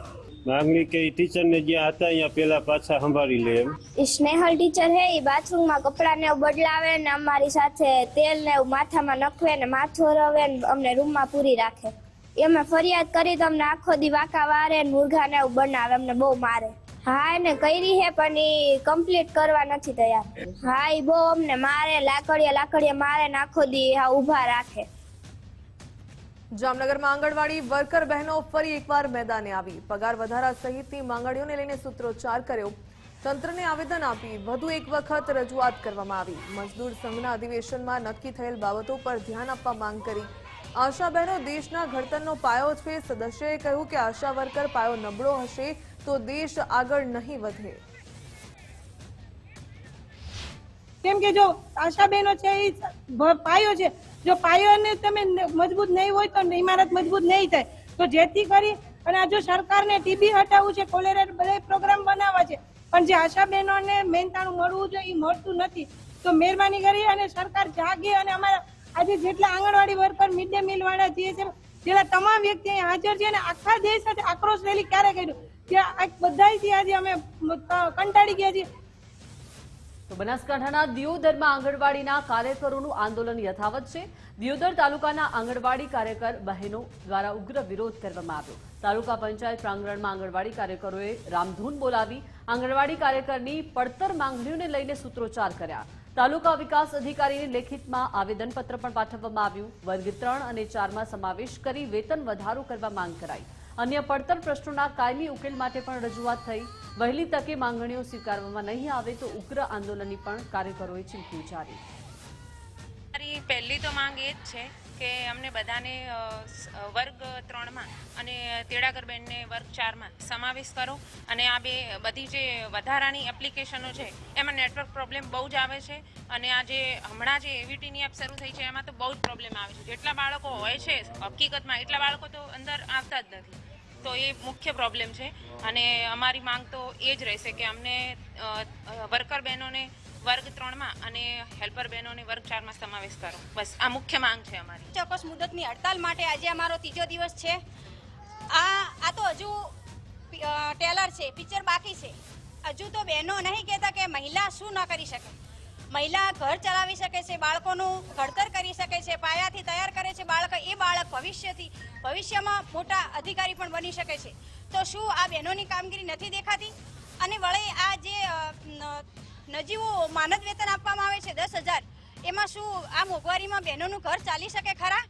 માંગણી કે ટીચરને જ્યાં હતા અહીંયા પેલા પાછા સંભાળી લે એમ. સ્નેહલ ટીચર હે એ બાથરૂમમાં કપડાં ને બદલાવે ને અમારી સાથે તેલ ને માથામાં નખવે ને માથું રવે ને અમને રૂમમાં પૂરી રાખે. અમે ફરિયાદ કરી તો અમને આખો દી વાંકા વારે ને મુર્ગા ને એવું બનાવે, અમને બહુ મારે. હા એને કરી હે પણ એ કમ્પ્લીટ કરવા નથી તૈયાર. હા એ બહુ અમને મારે, લાકડીએ મારે ને આખો દી હા ઊભા રાખે. જામનગરમાં આંગણવાડી વર્કર બહેનો ફરી એકવાર મેદાને આવી. પગાર વધારા સહિતની માંગણીઓને લઈને સૂત્રોચ્ચાર કર્યો. તંત્રને આવેદન આપી વધુ એક વખત રજૂઆત કરવામાં આવી. મજદૂર સંઘના અધિવેશનમાં નક્કી થયેલ બાબતો પર ધ્યાન આપવા માંગ કરી. આશા બહેનો દેશના ઘડતરનો પાયો છે. સદસ્યએ કહ્યું કે આશા વર્કર પાયો નબળો હશે તો દેશ આગળ નહીં વધે. કેમ કે જો આશા બહેનો છે એ પાયો છે, જો પાયોને તમે મજબૂત નહીં હોય તો ઇમારત મજબૂત નહીં થાય. તો જેથી કરી અને આ જો સરકારને ટીબી હટાવવું છે, કોલેરા બધા પ્રોગ્રામ બનાવવા છે, પણ જે આશા બહેનોને મહેનતાણું મળવું જોઈએ એ મળતું નથી. તો મહેરબાની કરી અને સરકાર જાગે અને અમારા આજે જેટલા આંગણવાડી વર્કર, મિડ ડે મિલ વાળા જે છે, જેટલા તમામ વ્યક્તિ અહીં હાજર છે અને આખા દેશ સાથે આક્રોશ રેલી ક્યારે કર્યું ત્યાં બધાથી આજે અમે કંટાળી ગયા છીએ. તો બનાસકાંઠાના દિયોદરમાં આંગણવાડીના કાર્યકરોનું આંદોલન યથાવત છે. દિયોદર તાલુકાના આંગણવાડી કાર્યકર બહેનો દ્વારા ઉગ્ર વિરોધ કરવામાં આવ્યો. તાલુકા પંચાયત પ્રાંગણમાં આંગણવાડી કાર્યકરોએ રામધૂન બોલાવી આંગણવાડી કાર્યકરની પડતર માંગણીઓને લઈને સૂત્રોચ્ચાર કર્યા. તાલુકા વિકાસ અધિકારીને લેખિતમાં આવેદનપત્ર પણ પાઠવવામાં આવ્યું. વર્ગ 3 અને 4માં સમાવેશ કરી વેતન વધારો કરવા માંગ કરાઈ. અન્ય પડતર પ્રશ્નોના કાયમી ઉકેલ માટે પણ રજૂઆત થઈ. વહેલી તકે માંગણીઓ સ્વીકારવામાં નહીં આવે તો ઉગ્ર આંદોલનની પણ કાર્યકરોએ ચીમકી ઉચ્ચારી. મારી પહેલી તો માંગ એ જ છે કે અમને બધાને વર્ગ 3માં અને તેડાગરબેનને વર્ગ 4માં સમાવેશ કરો. અને આ બધી જે વધારાની એપ્લિકેશનો છે એમાં નેટવર્ક પ્રોબ્લેમ બહુ જ આવે છે. અને આ જે હમણાં જે એવીટીની એપ શરૂ થઈ છે એમાં તો બહુ જ પ્રોબ્લેમ આવે છે. જેટલા બાળકો હોય છે હકીકતમાં એટલા બાળકો તો અંદર આવતા જ નથી. તો એ મુખ્ય પ્રોબ્લેમ છે. અને અમારી માંગ તો એ જ રહેશે કે અમને વર્કર બહેનોને વર્ગ 3માં અને હેલ્પર બહેનોને વર્ગ 4માં સમાવેશ કરો. બસ આ મુખ્ય માંગ છે અમારી. ચોક્કસ મુદતની હડતાલ માટે આજે અમારો 3જો દિવસ છે. આ તો હજુ ટેલર છે, પિક્ચર બાકી છે. હજુ તો બહેનો નહીં કહેતા કે મહિલા શું ન કરી શકે. મહિલા ઘર ચલાવી શકે છે, બાળકોનું ઘડતર કરી શકે છે, પાયાથી તૈયાર કરે છે બાળક. એ બાળક ભવિષ્યમાં મોટા અધિકારી પણ બની શકે છે. તો શું આ બહેનોની કામગીરી નથી દેખાતી? અને વળી આ જે નજીવું માનદ વેતન આપવામાં આવે છે 10,000, એમાં શું આ મોંઘવારીમાં બહેનોનું ઘર ચાલી શકે ખરા?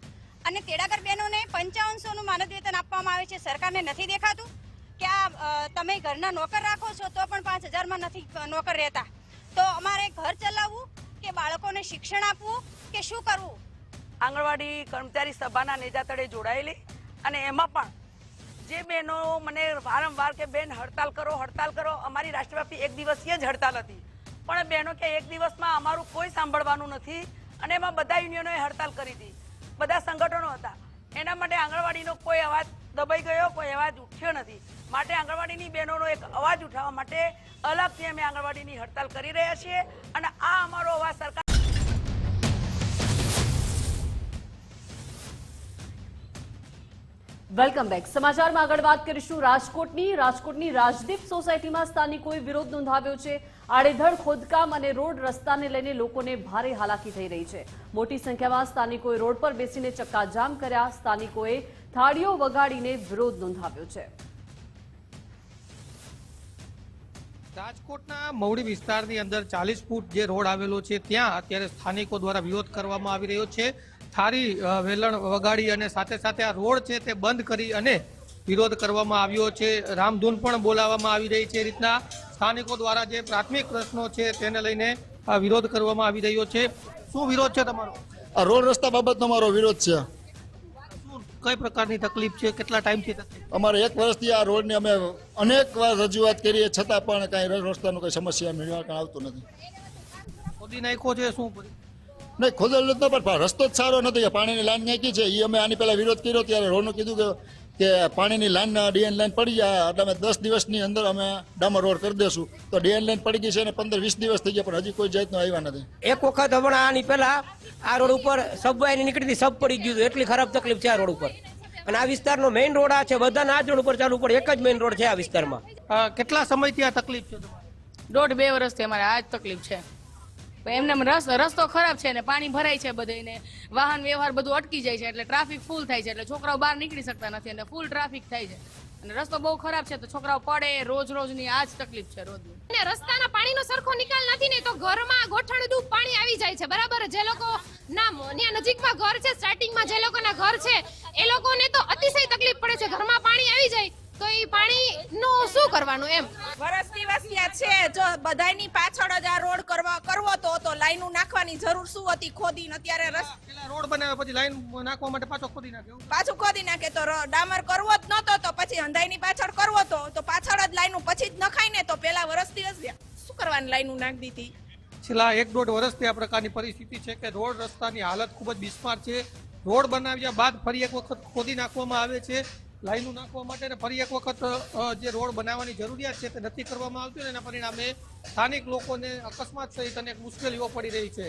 અને તેડાગર બહેનોને 5500નું માનદ વેતન આપવામાં આવે છે. સરકારને નથી દેખાતું કે આ તમે ઘરના નોકર રાખો છો તો પણ 5000માં નથી નોકર રહેતા. તો અમારે ઘર ચલાવવું કે બાળકોને શિક્ષણ આપવું કે શું કરવું? આંગણવાડી કર્મચારી સભાના નેજા તળે જોડાયેલી અને એમાં પણ જે બહેનો મને વારંવાર કે બેન હડતાલ કરો, અમારી રાષ્ટ્રવ્યાપી 1 દિવસીય જ હડતાલ હતી, પણ બહેનો કે 1 દિવસમાં અમારું કોઈ સાંભળવાનું નથી. અને એમાં બધા યુનિયનોએ હડતાલ કરી હતી, બધા સંગઠનો હતા. એના માટે આંગણવાડીનો કોઈ અવાજ દબાઈ ગયો, કોઈ અવાજ ઉઠ્યો નથી. માટે આંગણવાડીની બહેનોનો એક અવાજ ઉઠાવવા માટે અલગથી અમે આંગણવાડીની હડતાલ કરી રહ્યા છીએ અને આ અમારો અવાજ સરકાર વેલકમ બેક. સમાચારમાં આગળ વાત કરીશું રાજકોટની રાજદીપ સોસાયટીમાં સ્થાનિકોએ વિરોધ નોંધાવ્યો છે. આડેધડ ખોદકામ અને રોડ રસ્તાને લઈને લોકોને ભારે હાલાકી થઈ રહી છે. મોટી સંખ્યામાં સ્થાનિકોએ રોડ પર બેસીને ચક્કાજામ કર્યા. સ્થાનિકોએ થાળીઓ વગાડીને વિરોધ નોંધાવ્યો છે. રાજકોટના મવડી વિસ્તારની અંદર 40 ફૂટ જે રોડ આવેલો છે ત્યાં અત્યારે સ્થાનિકો દ્વારા વિરોધ કરવામાં આવી રહ્યો છે. થાળી વેલણ વગાડી અને સાથે આ રોડ છે તે બંધ કરી અને વિરોધ કરવામાં આવ્યો છે. રામધૂન પણ બોલાવવામાં આવી રહી છે. એ રીતના સ્થાનિકો દ્વારા જે પ્રાથમિક પ્રશ્નો છે તેને લઈને વિરોધ કરવામાં આવી રહ્યો છે. શું વિરોધ છે તમારો? આ રોડ રસ્તા બાબતનો મારો વિરોધ છે. કઈ પ્રકારની તકલીફ છે? કેટલા ટાઈમથી તકલીફ? અમારે 1 વર્ષથી આ રોડની અમે અનેક વાર રજૂઆત કરીએ છતાં પણ કાંઈ રસ્તાનું કઈ સમસ્યા નિરાકરણ આવતું નથી. ખોદી નાખ્યો છે શું? નહીં ખોદેલ નથી પણ રસ્તો જ સારો નથી. પાણીની લાઈન નાખી છે એ અમે આની પહેલા વિરોધ કર્યો ત્યારે રોડનું કીધું કે પાણીની લાઈન ડીએન લાઈન પડી જાય એટલે અમે 10 દિવસની અંદર અમે ડામર રોડ કરી દેશું. તો ડીએન લાઈન પડી ગઈ છે અને 15-20 દિવસ થઈ ગયા પણ હજી કોઈ જાતનું આવ્યા નથી. એક વખત હમણાં આની પહેલા આ રોડ ઉપર સબવાયની નીકળી સબ પડી ગયું. એટલી ખરાબ તકલીફ છે આ રોડ ઉપર. અને આ વિસ્તારનો મેઇન રોડ આ છે. બધાના આ જ રોડ ઉપર ચાલુ પડે. એક જ મેઇન રોડ છે આ વિસ્તારમાં. કેટલા સમયથી આ તકલીફ છે? 1.5-2 વર્ષથી અમારે આ જ તકલીફ છે. એમને રસ્તો ખરાબ છે ને પાણી ભરાય છે બધે ને વાહન વ્યવહાર બધું અટકી જાય છે એટલે ટ્રાફિક ફૂલ થાય છે એટલે છોકરાઓ બહાર નીકળી શકતા નથી અને ફૂલ ટ્રાફિક થાય છે અને રસ્તો બહુ ખરાબ છે તો છોકરાઓ પડે રોજની આ જ તકલીફ છે રોજની. અને રસ્તાના પાણીનો સરખો નિકાલ નથી ને તો ઘરમાં ગોઠણડું પાણી આવી જાય છે. બરાબર, જે લોકો ત્યાં નજીકમાં ઘર છે, સ્ટાર્ટિંગમાં જે લોકોના ઘર છે એ લોકોને તો અતિશય તકલીફ પડે છે. ઘરમાં પાણી આવી જાય તો એ પાણીનું શું કરવાનું એમ. વર્ષ દિવસ ત્યાં છે જો બધાયની પાછળ જ આ રોડ કરવો તો લાઈનો નાખવાની જરૂર શું હતી? ખોદીને અત્યારે રોડ બનાવ્યા પછી લાઈન નાખવા માટે પાછું ખોદી નાખે તો ડામર કરવો જ નતો તો પછી હંધાઈની પાછળ કરવો તો પાછળ જ લાઈનો પછી જ નખાય ને તો પેલા વર્ષ દિવસ શું કરવાની લાઈનો નાખી દીધી. છેલ્લા 1-1.5 વર્ષથી આ પ્રકારની પરિસ્થિતિ છે કે રોડ રસ્તાની હાલત ખૂબ જ બિસ્માર છે. રોડ બનાવ્યા બાદ ફરી એક વખત ખોદી નાખવામાં આવે છે લાઈનો નાખવા માટે, ફરી એક વખત જે રોડ બનાવવાની જરૂરિયાત છે તે નથી કરવામાં આવતી અને એના પરિણામે સ્થાનિક લોકોને અકસ્માત સહિત અનેક મુશ્કેલીઓ પડી રહી છે.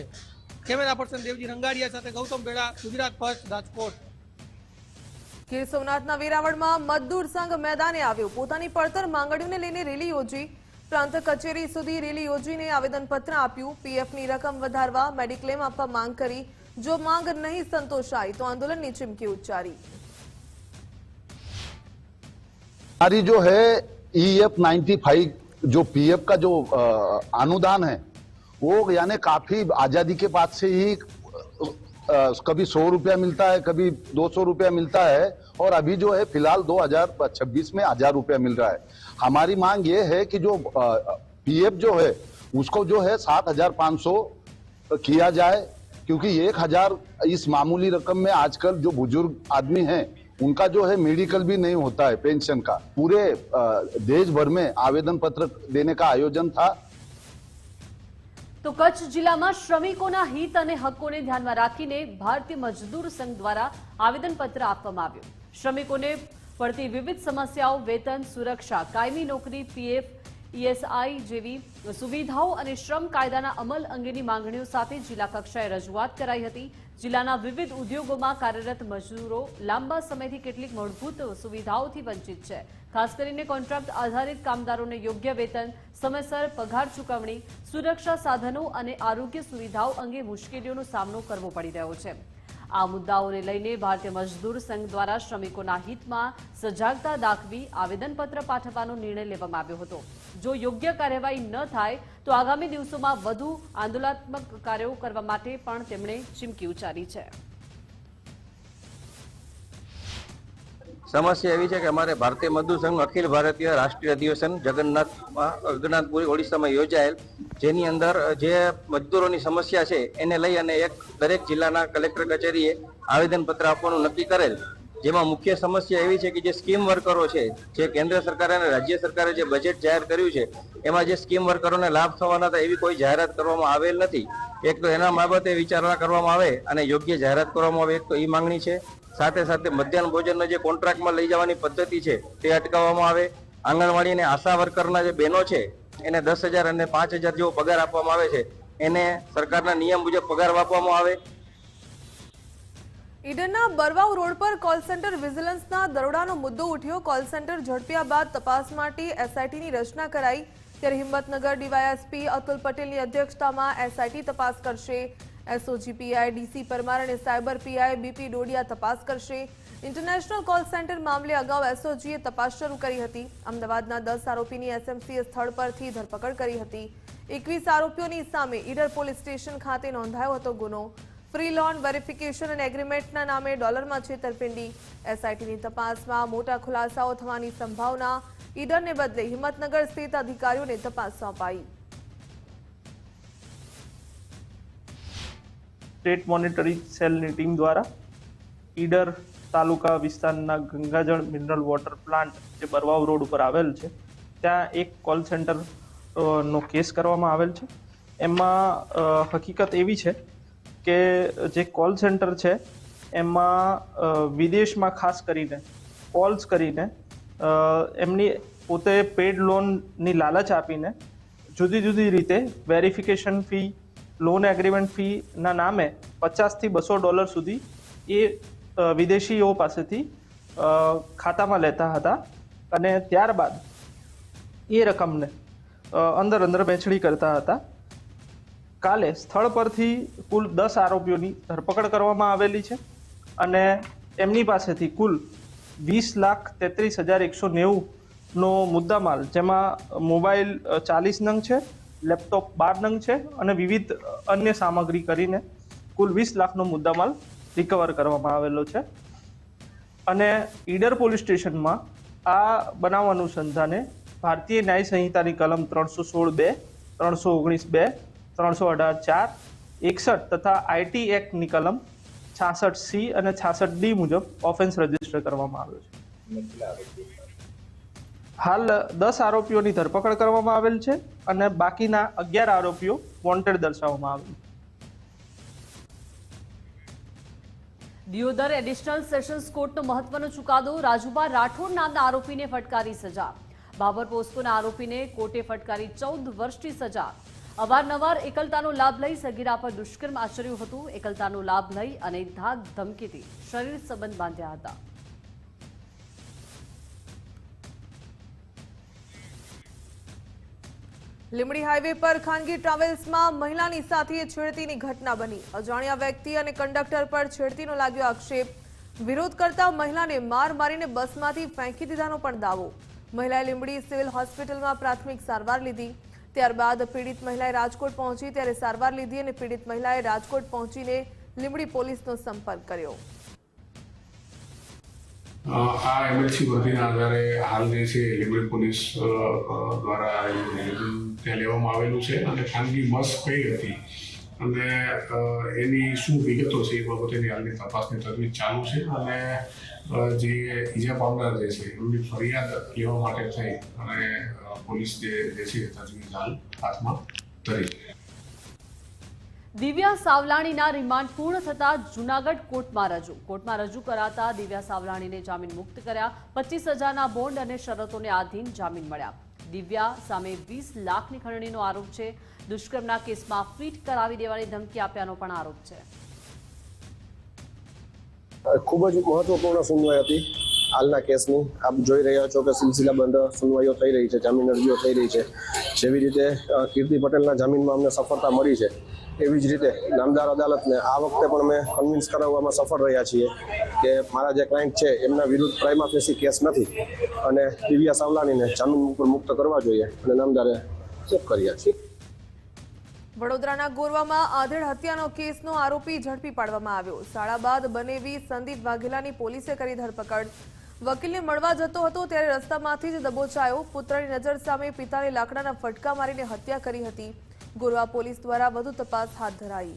કેમેરા પર્સન દેવજી રંગાડિયા સાથે ગૌતમ બેડા, ગુજરાત ફર્સ્ટ, રાજકોટ. ગીર સોમનાથના વેરાવળમાં મજદૂર સંઘ મેદાને આવ્યો. પોતાની પડતર માંગણીઓને લઈને રેલી યોજી. પ્રાંત કચેરી સુધી રેલી યોજીને આવેદનપત્ર આપ્યું. પીએફની રકમ વધારવા, મેડિક્લેમ આપવા માંગ કરી. જો માંગ નહીં સંતોષાય તો આંદોલનની ચીમકી ઉચ્ચારી. हमारी जो है EF 95 जो पीएफ का जो अनुदान है वो यानी काफी आजादी के बाद से ही कभी 100 रुपया मिलता है, कभी 200 रुपया मिलता है और अभी जो है फिलहाल 2026 में 1000 रुपया मिल रहा है. हमारी मांग ये है कि जो पीएफ जो है उसको जो है 7500 किया जाए क्योंकि 1000 इस मामूली रकम में आजकल जो बुजुर्ग आदमी हैं उनका जो है मेडिकल भी नहीं होता है पेंशन का. पूरे देश भर में आवेदन पत्र देने का आयोजन था. તો કચ્છ જિલ્લામાં શ્રમિકોના હિત અને હકોને ધ્યાનમાં રાખીને ભારતીય મજદૂર સંઘ દ્વારા આવેદનપત્ર આપવામાં આવ્યું. શ્રમિકોને પડતી વિવિધ સમસ્યાઓ, વેતન, સુરક્ષા, કાયમી નોકરી, પીએફ, ESI જેવી સુવિધાઓ અને શ્રમ કાયદાના અમલ અંગેની માંગણીઓ સાથે જિલ્લા કક્ષાએ રજૂઆત કરાઈ હતી. જિલ્લાના વિવિધ ઉદ્યોગોમાં કાર્યરત મજૂરો લાંબા સમયથી કેટલીક મૂળભૂત સુવિધાઓથી વંચિત છે. ખાસ કરીને કોન્ટ્રાક્ટ આધારિત કામદારોને યોગ્ય વેતન, સમયસર પગાર ચૂકવણી, સુરક્ષા સાધનો અને આરોગ્ય સુવિધાઓ અંગે મુશ્કેલીઓનો સામનો કરવો પડી રહ્યો છે. આ મુદ્દાઓને લઈને ભારતીય મજદૂર સંઘ દ્વારા શ્રમિકોના હિતમાં સજાગતા દાખવી આવેદનપત્ર પાઠવવાનો નિર્ણય લેવામાં આવ્યો હતો. જો યોગ્ય કાર્યવાહી ન થાય તો આગામી દિવસોમાં વધુ આંદોલનાત્મક કાર્યો કરવા માટે પણ તેમણે ચીમકી ઉચ્ચારી છે. સમસ્યા એવી છે કે અમારે ભારતીય મજદૂર સંઘ અખિલ ભારતીય રાષ્ટ્રીય અધિવેશન જગન્નાથપુરી ઓડિશામાં યોજાયેલ, જેની અંદર જે મજદૂરોની સમસ્યા છે એને લઈ અને દરેક જિલ્લાના કલેક્ટર કચેરીએ આવેદનપત્ર આપવાનું નક્કી કરેલ. જેમાં મુખ્ય સમસ્યા એવી છે કે જે સ્કીમ વર્કરો છે, જે કેન્દ્ર સરકારે અને રાજ્ય સરકારે જે બજેટ જાહેર કર્યું છે એમાં જે સ્કીમ વર્કરોને લાભ થવાના હતા એવી કોઈ જાહેરાત કરવામાં આવેલ નથી. એક તો એના બાબતે વિચારણા કરવામાં આવે અને યોગ્ય જાહેરાત કરવામાં આવે, એક તો એ માંગણી છે. સાથે સાથે મધ્યાહન ભોજનનો જે કોન્ટ્રાક્ટમાં લઈ જવાની પદ્ધતિ છે તે અટકાવવામાં આવે. આંગણવાડી અને આશા વર્કરના જે બહેનો છે એને 10,000 અને 5,000 જેવો પગાર આપવામાં આવે છે એને સરકારના નિયમ મુજબ પગાર આપવામાં આવે. ઈડરના બરવાવ રોડ પર કોલ સેન્ટર વિજિલન્સના દરોડાનો મુદ્દો ઉઠ્યો. કોલ સેન્ટર ઝડપ્યા બાદ તપાસ માટે એસઆઈટીની રચના કરાઈ. ત્યારે હિંમતનગર ડીવાયએસપી અતુલ પટેલની અધ્યક્ષતામાં એસઆઈટી તપાસ કરશે. એસઓજી પીઆઈ ડીસી પરમાર અને સાયબર પીઆઈ બીપી ડોડિયા તપાસ કરશે. ઇન્ટરનેશનલ કોલ સેન્ટર મામલે અગાઉ એસઓજીએ તપાસ શરૂ કરી હતી. અમદાવાદના 10 આરોપીની એસએમસીએ સ્થળ પરથી ધરપકડ કરી હતી. 21 આરોપીઓની સામે ઈડર પોલીસ સ્ટેશન ખાતે નોંધાયો હતો ગુનો. ફ્રી લોન વેરિફિકેશન અને એગ્રીમેન્ટના નામે ડોલરમાં છેતરપિંડી. એસઆઈટીની તપાસમાં મોટા ખુલાસાઓ થવાની સંભાવના. ઈડરને બદલે હિંમતનગર સ્થિત અધિકારીઓને તપાસ સોંપાઈ. સ્ટેટ મોનિટરિંગ સેલની ટીમ દ્વારા ઈડર તાલુકા વિસ્તારના ગંગાજળ મિનરલ વોટર પ્લાન્ટ જે બરવાવ રોડ ઉપર આવેલ છે ત્યાં એક કોલ સેન્ટર નો કેસ કરવામાં આવેલ છે. એમાં હકીકત એવી છે કે જે કોલ સેન્ટર છે એમાં વિદેશમાં ખાસ કરીને કોલ્સ કરીને એમની પોતે પેડ લોનની લાલચ આપીને જુદી જુદી રીતે વેરિફિકેશન ફી, લોન એગ્રીમેન્ટ ફીના નામે $50 થી $200 સુધી એ વિદેશીઓ પાસેથી ખાતામાં લેતા હતા અને ત્યારબાદ એ રકમને અંદર વહેંચણી કરતા હતા. કાલે સ્થળ પરથી કુલ 10 આરોપીઓની ધરપકડ કરવામાં આવેલી છે અને એમની પાસેથી કુલ 20,33,190નો મુદ્દામાલ, જેમાં મોબાઈલ 40 નંગ છે, લેપટોપ 12 નંગ છે અને વિવિધ અન્ય સામગ્રી કરીને કુલ 20 લાખનો મુદ્દામાલ રિકવર કરવામાં આવેલો છે. અને ઈડર પોલીસ સ્ટેશનમાં આ બનાવ અનુસંધાને ભારતીય ન્યાય સંહિતાની કલમ 316(2), 319(2), 318(4), 61 તથા આઈટી એક્ટની કલમ 66C અને 66D મુજબ ઓફેન્સ રજીસ્ટર કરવામાં આવ્યો છે. હાલ 10 આરોપીઓની ધરપકડ કરવામાં આવેલ છે અને બાકીના 11 આરોપીઓ વોન્ટેડ દર્શાવવામાં આવેલ. દિયોદર એડિશનલ સેશન્સ કોર્ટનો મહત્વનો ચુકાદો. રાજુભા રાઠોડ નામના આરોપીને ફટકારી સજા. બાબર પોસ્કોના આરોપીને કોર્ટે ફટકારી 14 વર્ષની સજા. અવારનવાર એકલતાનો લાભ લઈ સગીરા પર દુષ્કર્મ આચર્યું હતું. એકલતાનો લાભ લઈ અને ધાક ધમકીથી શરીર સંબંધ બાંધ્યા હતા. લીંબડી હાઈવે પર ખાનગી ટ્રાવેલ્સમાં મહિલાની સાથે છેડતીની ઘટના બની. અજાણ્યા વ્યક્તિ અને કંડક્ટર પર છેડતીનો લાગ્યો આક્ષેપ. વિરોધ કરતા મહિલાને માર મારીને બસમાંથી ફેંકી દીધાનો પણ દાવો. મહિલાએ લીંબડી સિવિલ હોસ્પિટલમાં પ્રાથમિક સારવાર લીધી. ત્યારબાદ પીડિત મહિલાએ રાજકોટ પહોંચી ત્યારે સારવાર લીધી અને પીડિત મહિલાએ રાજકોટ પહોંચીને લીંબડી પોલીસનો સંપર્ક કર્યો. આ એમએલસી વર્દીના આધારે હાલ જે છે લીંબડી પોલીસ દ્વારા ત્યાં લેવામાં આવેલું છે અને ખાનગી બસ કઈ હતી અને એની શું વિગતો છે એ બાબતેની હાલની તપાસની તજવીજ ચાલુ છે અને જે ઈજા પામનાર જે છે એમની ફરિયાદ લેવા માટે થઈ અને પોલીસ જે છે તજવીજ હાલ હાથમાં ધરી. દિવ્યા સાવલાણીના રિમાન્ડ પૂર્ણ થતા જૂનાગઢ કોર્ટમાં રજૂ કરાતા દિવ્યા સાવલાણીને જામીન મુક્ત કર્યા. 25,000ના બોન્ડ અને શરતોને આધીન જામીન મળ્યા. દિવ્યા સામે 20 લાખની ખંડણીનો આરોપ છે. દુષ્કર્મના કેસમાં ફીટ કરાવી દેવાની ધમકી આપ્યાનો પણ આરોપ છે. ખૂબ જ મહત્વપૂર્ણ સુનવાઈ હતી હાલના કેસની. આપ જોઈ રહ્યા છો કે સિલસિલાબંધ સુનવાઈઓ થઈ રહી છે, જામીન અરજીઓ થઈ રહી છે. જેવી રીતે કીર્તિ પટેલના જામીનમાં અમને સફળતા મળી છે એવી જ રીતે નામદાર અદાલતને આ વખતે પણ અમે કન્વિન્સ કરાવવામાં સફળ રહ્યા છીએ કે મારા જે ક્લાયન્ટ છે એમના વિરુદ્ધ પ્રાઇમા ફેસી કેસ નથી અને દિવ્યા સાવલાણીને જામીન ઉપર મુક્ત કરવા જોઈએ અને નામદારે કર્યા છે. વડોદરાના ગોરવામાં આધેડ હત્યાનો કેસનો આરોપી ઝડપી પાડવામાં આવ્યો. શાળા બાદ બનેવી સંદીપ વાઘેલાની પોલીસે કરી ધરપકડ. વકીલને મળવા જતો હતો ત્યારે રસ્તામાંથી જ દબોચાયો. પુત્રની નજર સામે પિતાને લાકડાના ફટકા મારીને હત્યા કરી હતી. ગોરવા પોલીસ દ્વારા વધુ તપાસ હાથ ધરાઈ.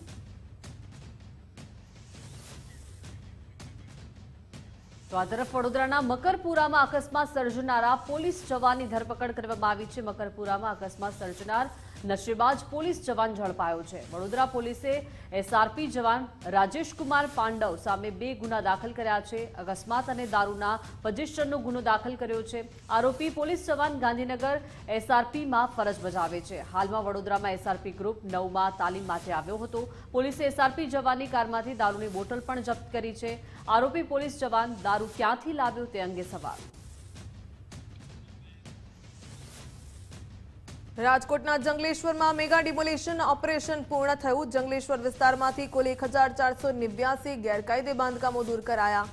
તો આ તરફ વડોદરાના મકરપુરામાં અકસ્માત સર્જનારા પોલીસ જવાનની ધરપકડ કરવામાં આવી છે. મકરપુરામાં અકસ્માત સર્જનાર નશેબાજ પોલીસ જવાન ઝડપાયો છે. વડોદરા પોલીસે એસઆરપી જવાન રાજેશ કુમાર પાંડવ સામે 2 ગુના દાખલ કર્યા છે. અકસ્માત અને દારૂના પોઝિશનનો ગુનો દાખલ કર્યો છે. આરોપી પોલીસ જવાન ગાંધીનગર એસઆરપીમાં ફરજ બજાવે છે. હાલમાં વડોદરામાં એસઆરપી ગ્રુપ 9માં તાલીમ માટે આવ્યો હતો. પોલીસે એસઆરપી જવાનની કારમાંથી દારૂની બોટલ પણ જપ્ત કરી છે. આરોપી પોલીસ જવાન દારૂ ક્યાંથી લાવ્યો તે અંગે સવાલ. રાજકોટના જંગલેશ્વરમાં મેગા ડિમોલિશન ઓપરેશન પૂર્ણ થયું. જંગલેશ્વર વિસ્તારમાંથી કુલ 1489 ગેરકાયદે બાંધકામો દૂર કરાયા.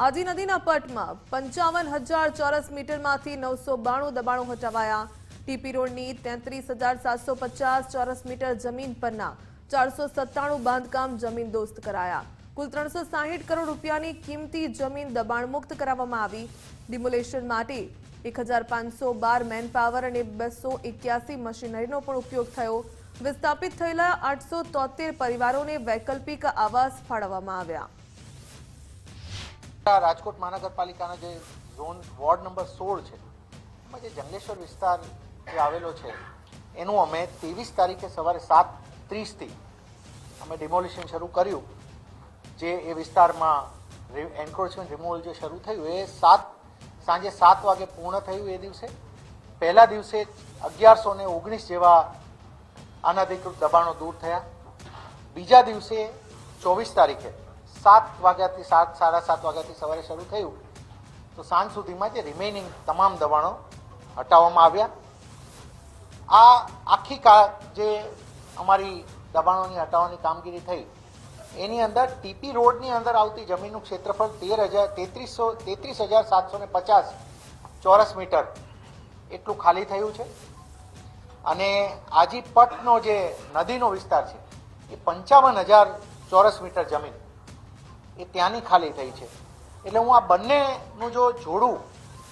આજી નદીના પટમાં 55,000 ચોરસ મીટરમાંથી 992 દબાણો હટાવાયા. ટીપી રોડની 33,750 ચોરસ મીટર જમીન પરના 497 બાંધકામ જમીનદોસ્ત કરાયા. કુલ 360 કરોડ રૂપિયાની કિંમતી જમીન દબાણ મુક્ત કરાવવામાં આવી. ડિમોલેશન માટે 1512 મેન પાવર અને 281 મશીનરીનો પણ ઉપયોગ થયો. વિસ્થાપિત થયેલા 873 પરિવારોને વૈકલ્પિક આવાસ ફાળવવામાં આવ્યા. રાજકોટ મહાનગરપાલિકાના જે ઝોન વોર્ડ નંબર 16 છે એમાં જે જંગલેશ્વર વિસ્તાર જે આવેલો છે એનું અમે 23 તારીખે સવારે 7:30 થી અમે ડિમોલિશન શરૂ કર્યું. જે એ વિસ્તારમાં એન્ક્રોચમેન્ટ રિમૂવલ જે શરૂ થયું એ સાંજે 7 વાગે પૂર્ણ થયું. એ દિવસે પહેલા દિવસે 1119 જેવા અનધિકૃત દબાણો દૂર થયા. બીજા દિવસે 24 તારીખે 7 વાગ્યાથી 7:30 વાગ્યાથી સવારે શરૂ થયું તો સાંજ સુધીમાં જે રિમેઇનિંગ તમામ દબાણો હટાવવામાં આવ્યા. આ આખી જે અમારી દબાણોની હટાવવાની કામગીરી થઈ એની અંદર ટીપી રોડની અંદર આવતી જમીનનું ક્ષેત્રફળ 33,750 ચોરસ મીટર એટલું ખાલી થયું છે. અને આજી પટનો જે નદીનો વિસ્તાર છે એ 55,000 ચોરસ મીટર જમીન એ ત્યાંની ખાલી થઈ છે. એટલે હું આ બંનેનું જો જોડું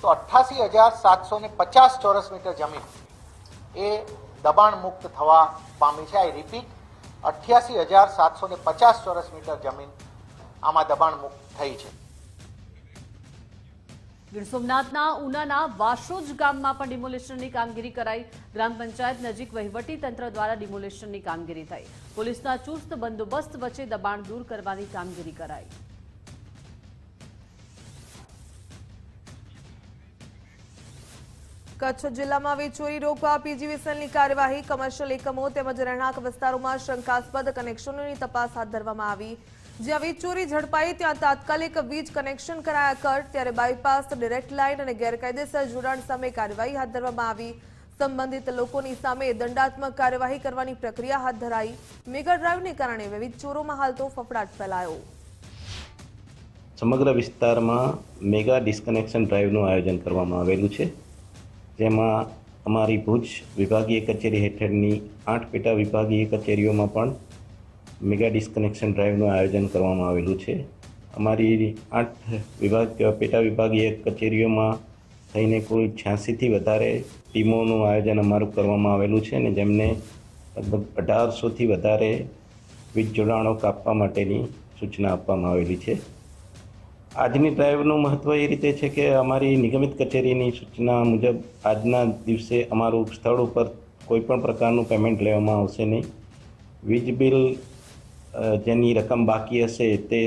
તો 88,750 ચોરસ મીટર જમીન એ દબાણ મુક્ત થવા પામી છે. આઈ રિપીટ 88,750 ચોરસ મીટર જમીન આમાં દબાણ મુક્ત થઈ છે. ગીર સોમનાથના ઉનાના વાશોજ ગામમાં પણ ડિમોલિશનની કામગીરી કરાઈ. ગ્રામ પંચાયત નજીક વહીવટી તંત્ર દ્વારા ડિમોલિશનની કામગીરી થઈ. પોલીસના ચુસ્ત બંદોબસ્ત વચ્ચે દબાણ દૂર કરવાની કામગીરી કરાઈ. કચ્છ જિલ્લામાં વીજ ચોરી રોકવા પીજીવીસીએલની કાર્યવાહી. કમર્શિયલ એકમો તેમજ રહેણાંક વિસ્તારોમાં શંકાસ્પદ કનેક્શનોની તપાસ હાથ ધરવામાં આવી. જ્યાં વીજ ચોરી ઝડપાઈ ત્યાં તાત્કાલિક વીજ કનેક્શન કરાયા કટ. ત્યારે બાયપાસ, ડિરેક્ટ લાઇન અને ગેરકાયદેસર જોડાણ સામે કાર્યવાહી હાથ ધરવામાં આવી. સંબંધિત લોકોની સામે દંડાત્મક કાર્યવાહી કરવાની પ્રક્રિયા હાથ ધરાઈ. મેગા ડ્રાઈવને કારણે વિવિધ ચોરોમાં હાલ તો ફફડાટ ફેલાયો. સમગ્ર વિસ્તારમાં મેગા ડિસ્કનેક્શન ડ્રાઈવનું આયોજન કરવામાં આવેલું છે. જેમાં અમારી ભુજ વિભાગીય કચેરી હેઠળની 8 પેટા વિભાગીય કચેરીઓમાં પણ મેગા ડિસ્કનેક્શન ડ્રાઈવનું આયોજન કરવામાં આવેલું છે. અમારી 8 પેટા વિભાગીય કચેરીઓમાં થઈને કુલ 86થી વધારે ટીમોનું આયોજન અમારું કરવામાં આવેલું છે અને જેમને લગભગ 1800થી વધારે વીજ જોડાણો કાપવા માટેની સૂચના આપવામાં આવેલી છે. આજની ડ્રાઈવનું મહત્ત્વ એ રીતે છે કે અમારી નિગમિત કચેરીની સૂચના મુજબ આજના દિવસે અમારું સ્થળ ઉપર કોઈપણ પ્રકારનું પેમેન્ટ લેવામાં આવશે નહીં. વીજ બિલ જેની રકમ બાકી હશે તે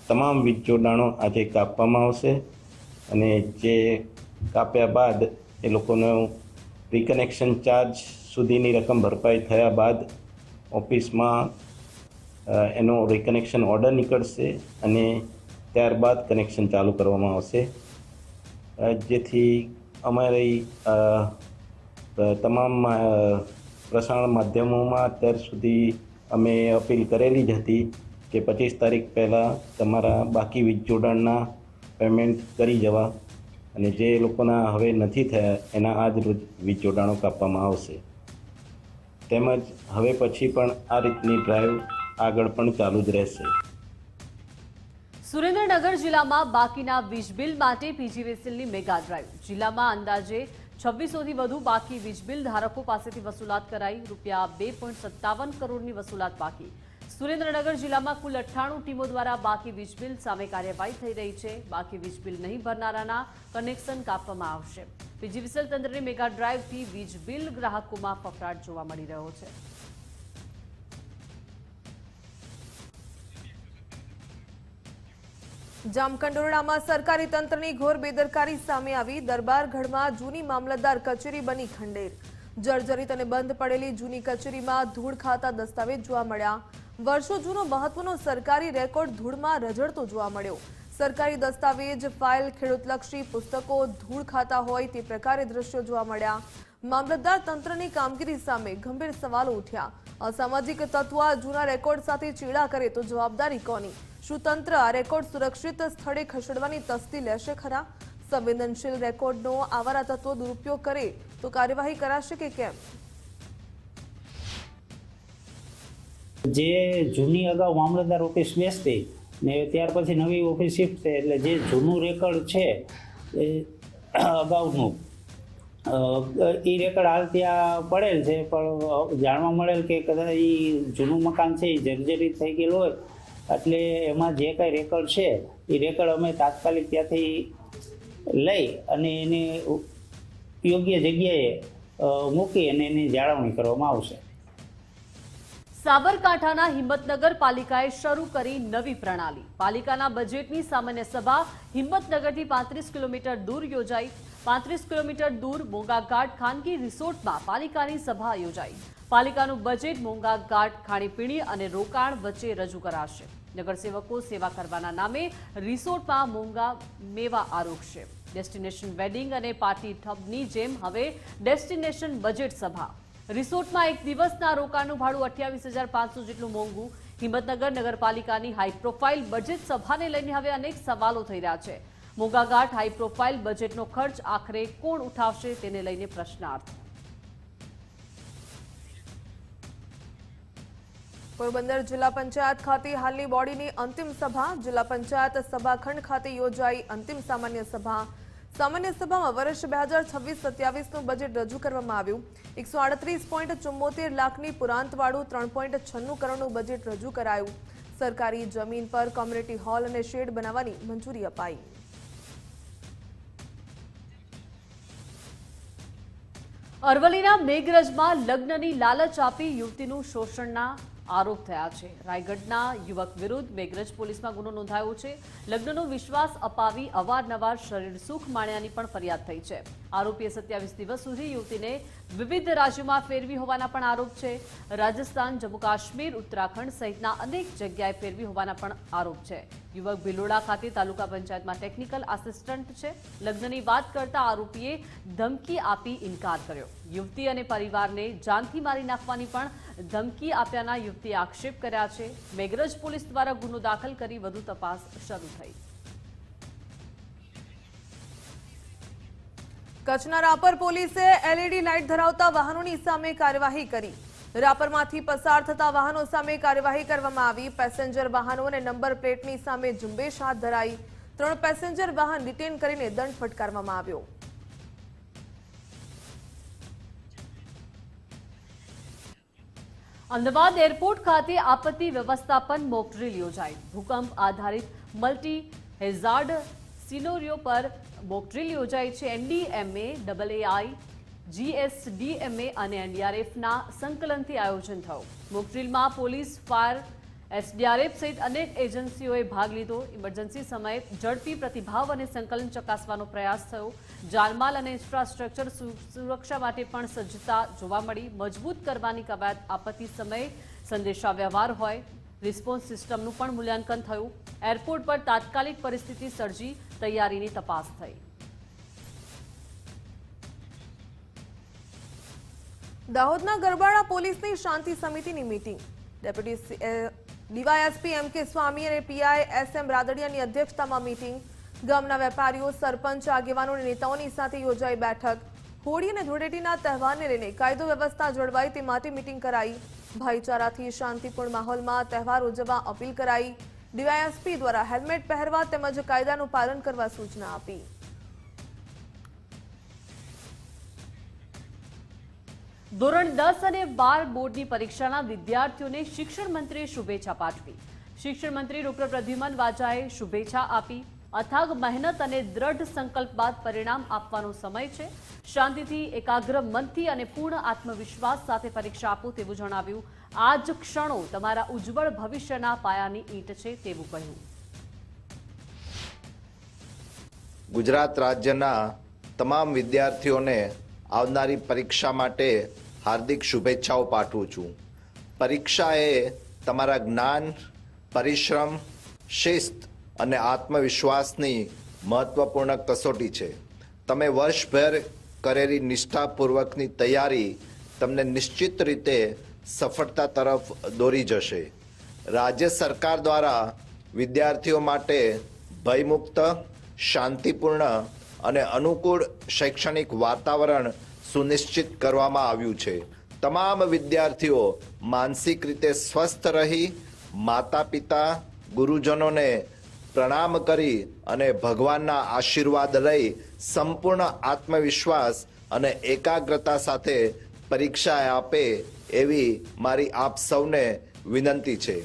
તમામ વીજ જોડાણો આજે કાપવામાં આવશે અને જે કાપ્યા બાદ એ લોકોનો રિકનેક્શન ચાર્જ સુધીની રકમ ભરપાઈ થયા બાદ ઓફિસમાં એનો રિકનેક્શન ઓર્ડર નીકળશે અને ત્યારબાદ કનેક્શન ચાલુ કરવામાં આવશે. જેથી અમારી તમામ પ્રસારણ માધ્યમોમાં અત્યાર સુધી અમે અપીલ કરેલી જ હતી કે 25 તારીખ પહેલાં તમારા બાકી વીજ જોડાણના પેમેન્ટ કરી જવા અને જે લોકોના હવે નથી થયા એના આજ રોજ વીજ જોડાણો કાપવામાં આવશે. તેમજ હવે પછી પણ આ રીતની ડ્રાઈવ આગળ પણ ચાલુ જ રહેશે. સુરેન્દ્રનગર જિલ્લામાં બાકીના વીજ બિલ માટે પીજીવીસીએલની મેગા ડ્રાઈવ. જિલ્લામાં અંદાજે 2600થી વધુ બાકી વીજ બિલ ધારકો પાસેથી વસૂલાત કરાઈ. રૂપિયા 2.57 કરોડની વસૂલાત બાકી. સુરેન્દ્રનગર જિલ્લામાં કુલ 98 ટીમો દ્વારા બાકી વીજ બિલ સામે કાર્યવાહી થઈ રહી છે. બાકી વીજ બિલ નહીં ભરનારાના કનેક્શન કાપવામાં આવશે. પીજીવીસીએલ તંત્રની મેગા ડ્રાઈવથી વીજ બિલ ગ્રાહકોમાં ફફડાટ જોવા મળી રહ્યો છે. જામકંડોરણામાં સરકારી તંત્રની ઘોર બેદરકારી સામે આવી. દરબારગઢમાં જૂની મામલતદાર કચેરી બની ખંડેર. જર્જરિત અને બંધ પડેલી જૂની કચેરીમાં ધૂળ ખાતા દસ્તાવેજ જોવા મળ્યા. વર્ષો જૂનો મહત્વનો સરકારી રેકોર્ડ ધૂળમાં રઝળતો જોવા મળ્યો. સરકારી દસ્તાવેજ, ફાઇલ, ખેડૂતલક્ષી પુસ્તકો ધૂળ ખાતા હોય તે પ્રકારે દ્રશ્યો જોવા મળ્યા. મામલતદાર તંત્રની કામગીરી સામે ગંભીર સવાલો ઉઠ્યા. અસામાજિક તત્વો આ જૂના રેકોર્ડ સાથે ચેડા કરે તો જવાબદારી કોની? શું તંત્ર આ રેકોર્ડ સુરક્ષિત સ્થળે ખસેડવાની તસ્દી લેશે ખરા? સંવેદનશીલ રેકોર્ડનો આવારા તત્વો દુરુપયોગ કરે તો કાર્યવાહી કરાશે કે કેમ? જે જૂની અગાઉ મામલતદાર ઓફિસ બેસતી ને ત્યાર પછી નવી ઓફિસ શિફ્ટ થઈ એટલે જે જૂનું રેકર્ડ છે એ અગાઉનું એ રેકર્ડ હાલ ત્યાં પડેલ છે, પણ જાણવા મળેલ કે કદાચ એ જૂનું મકાન છે એ જર્જરિત થઈ ગયેલું હોય એટલે એમાં જે કાંઈ રેકર્ડ છે એ રેકર્ડ અમે તાત્કાલિક ત્યાંથી લઈ અને એને યોગ્ય જગ્યાએ મૂકી અને એની જાળવણી કરવામાં આવશે. સાબરકાંઠાના હિંમતનગર પાલિકાએ શરૂ કરી નવી પ્રણાલી. પાલિકાના બજેટની સામાન્ય સભા હિંમતનગરથી 35 કિલોમીટર દૂર યોજાઈ. 35 કિલોમીટર દૂર મોંઘાઘાટ ખાનગી રિસોર્ટમાં પાલિકાની સભા યોજાઈ. પાલિકાનું બજેટ મોંઘાઘાટ ખાણીપીણી અને રોકાણ વચ્ચે રજૂ કરાશે. નગરસેવકો સેવા કરવાના નામે રિસોર્ટમાં મોંઘા મેવા આરોગશે. ડેસ્ટિનેશન વેડિંગ અને પાર્ટી ઠબની જેમ હવે ડેસ્ટિનેશન બજેટ સભા. રિસોર્ટમાં એક દિવસના રોકાણનું ભાડું 28,500 જેટલું મોંઘું. હિંમતનગર નગરપાલિકાની હાઈ પ્રોફાઇલ બજેટ સભાને લઈને હવે અનેક સવાલો થઈ રહ્યા છે. મોંઘાઘાટ હાઈ પ્રોફાઇલ બજેટનો ખર્ચ આખરે કોણ ઉઠાવશે તેને લઈને પ્રશ્નાર્થ. પોરબંદર જિલ્લા પંચાયત ખાતે હાલની બોડીની અંતિમ સભા. જિલ્લા પંચાયત સભાખંડ ખાતે યોજાઈ અંતિમ સામાન્ય સભા. સામાન્ય સભામાં વર્ષ 2026-27નું બજેટ રજૂ કરવામાં આવ્યું. 138.74 લાખની પુરાંતવાળું 3.96 કરોડનું બજેટ રજૂ કરાયું. સરકારી જમીન પર કોમ્યુનિટી હોલ અને શેડ બનાવવાની મંજૂરી અપાઈ. અરવલ્લીના મેઘરજમાં લગ્નની લાલચ આપી યુવતીનું શોષણના આરોપ થયા છે. રાયગઢના યુવક વિરુદ્ધ મેઘરજ પોલીસમાં ગુનો નોંધાયો છે. લગ્નનો વિશ્વાસ અપાવી અવારનવાર શરીર સુખ માણ્યાની પણ ફરિયાદ થઈ છે. આરોપીએ 27 દિવસ સુધી યુવતીને વિવિધ રાજ્યોમાં ફેરવી હોવાના પણ આરોપ છે. રાજસ્થાન, જમ્મુ કાશ્મીર, ઉત્તરાખંડ સહિતના અનેક જગ્યાએ ફેરવી હોવાના પણ આરોપ છે. યુવક ભિલોડા ખાતે તાલુકા પંચાયતમાં ટેકનિકલ આસિસ્ટન્ટ છે. લગ્નની વાત કરતા આરોપીએ ધમકી આપી ઇનકાર કર્યો. યુવતી અને પરિવારને જાનથી મારી નાખવાની પણ ધમકી આપ્યાના યુવતીએ આક્ષેપ કર્યા છે. મેઘરજ પોલીસ દ્વારા ગુનો દાખલ કરી વધુ તપાસ શરૂ થઈ. કચ્છના રાપર પોલીસે એલઈડી લાઇટ ધરાવતા વાહનોની સામે કાર્યવાહી કરી. રાપરમાંથી પસાર થતા વાહનો સામે કાર્યવાહી કરવામાં આવી. પેસેન્જર વાહનો અને નંબર પ્લેટની સામે ઝુંબેશ હાથ ધરાઈ. 3 પેસેન્જર વાહન ડિટેન કરીને દંડ ફટકારવામાં આવ્યો. અમદાવાદ એરપોર્ટ ખાતે આપત્તિ વ્યવસ્થાપન મોક ડ્રીલ યોજાઈ. ભૂકંપ આધારિત મલ્ટી હેઝાર્ડ સિનોરિયો પર મોક ડ્રીલ યોજાઈ છે. એનડીએમએ, AAI, GSDMA અને એનડીઆરએફના સંકલનથી આયોજન થયું. મોક ડ્રીલમાં પોલીસ, ફાયર, એસડીઆરએફ સહિત અનેક એજન્સીઓએ ભાગ લીધો. ઇમરજન્સી સમયે ઝડપી પ્રતિભાવ અને સંકલન ચકાસવાનો પ્રયાસ થયો. જાનમાલ અને ઇન્ફ્રાસ્ટ્રક્ચર સુરક્ષા માટે પણ સજ્જતા જોવા મળી. મજબૂત કરવાની કવાયત આપત્તિ સમયે સંદેશા વ્યવહાર હોય રિસ્પોન્સ સિસ્ટમનું પણ મૂલ્યાંકન થયું. એરપોર્ટ પર તાત્કાલિક પરિસ્થિતિ સર્જી તૈયારીની તપાસ થઈ. દાહોદના ગરબાડા પોલીસની શાંતિ સમિતિની મીટિંગ. ડેપ્યુટી ડીવાયએસપી એમ કે સ્વામી અને પીઆઈ SM રાદડિયાની અધ્યક્ષતામાં મીટિંગ. ગામના વેપારીઓ, સરપંચ, આગેવાનો અને નેતાઓની સાથે યોજાઈ બેઠક. હોળી અને ધૂળેટીના તહેવારને લઈને કાયદો વ્યવસ્થા જળવાય તે માટે મીટિંગ કરાઈ. ભાઈચારાથી શાંતિપૂર્ણ માહોલમાં તહેવાર ઉજવવા અપીલ કરાઈ. ડીવાયએસપી દ્વારા હેલ્મેટ પહેરવા તેમજ કાયદાનું પાલન કરવા સૂચના આપી. ધોરણ 10 અને 12 બોર્ડની પરીક્ષાના વિદ્યાર્થીઓને શિક્ષણ મંત્રીએ શુભેચ્છા પાઠવી. શિક્ષણ મંત્રી ડોક્ટર પ્રદ્યુમન વાજાએ શુભેચ્છા આપી. અથાગ મહેનત અને દ્રઢ સંકલ્પ બાદ પરિણામ આપવાનો સમય છે. શાંતિથી, એકાગ્ર મનથી અને પૂર્ણ આત્મવિશ્વાસ સાથે પરીક્ષા આપો તેવું જણાવ્યું. આ જ ક્ષણો તમારા ઉજ્જવળ ભવિષ્યના પાયાની ઈંટ છે તેવું કહ્યું. ગુજરાત રાજ્યના તમામ વિદ્યાર્થીઓને આવનારી પરીક્ષા માટે હાર્દિક શુભેચ્છાઓ પાઠવું છું. પરીક્ષા એ તમારા જ્ઞાન, પરિશ્રમ, શિસ્ત અને આત્મવિશ્વાસની મહત્વપૂર્ણ કસોટી છે. તમે વર્ષભર કરેલી નિષ્ઠાપૂર્વકની તૈયારી તમને નિશ્ચિત રીતે સફળતા તરફ દોરી જશે. રાજ્ય સરકાર દ્વારા વિદ્યાર્થીઓ માટે ભયમુક્ત, શાંતિપૂર્ણ અને અનુકૂળ શૈક્ષણિક વાતાવરણ સુનિશ્ચિત કરવામાં આવ્યું છે. તમામ વિદ્યાર્થીઓ માનસિક રીતે સ્વસ્થ રહી માતા પિતા, ગુરુજનોને પ્રણામ કરી અને ભગવાનના આશીર્વાદ લઈ સંપૂર્ણ આત્મવિશ્વાસ અને એકાગ્રતા સાથે પરીક્ષા આપે એવી મારી આપ સૌને વિનંતી છે.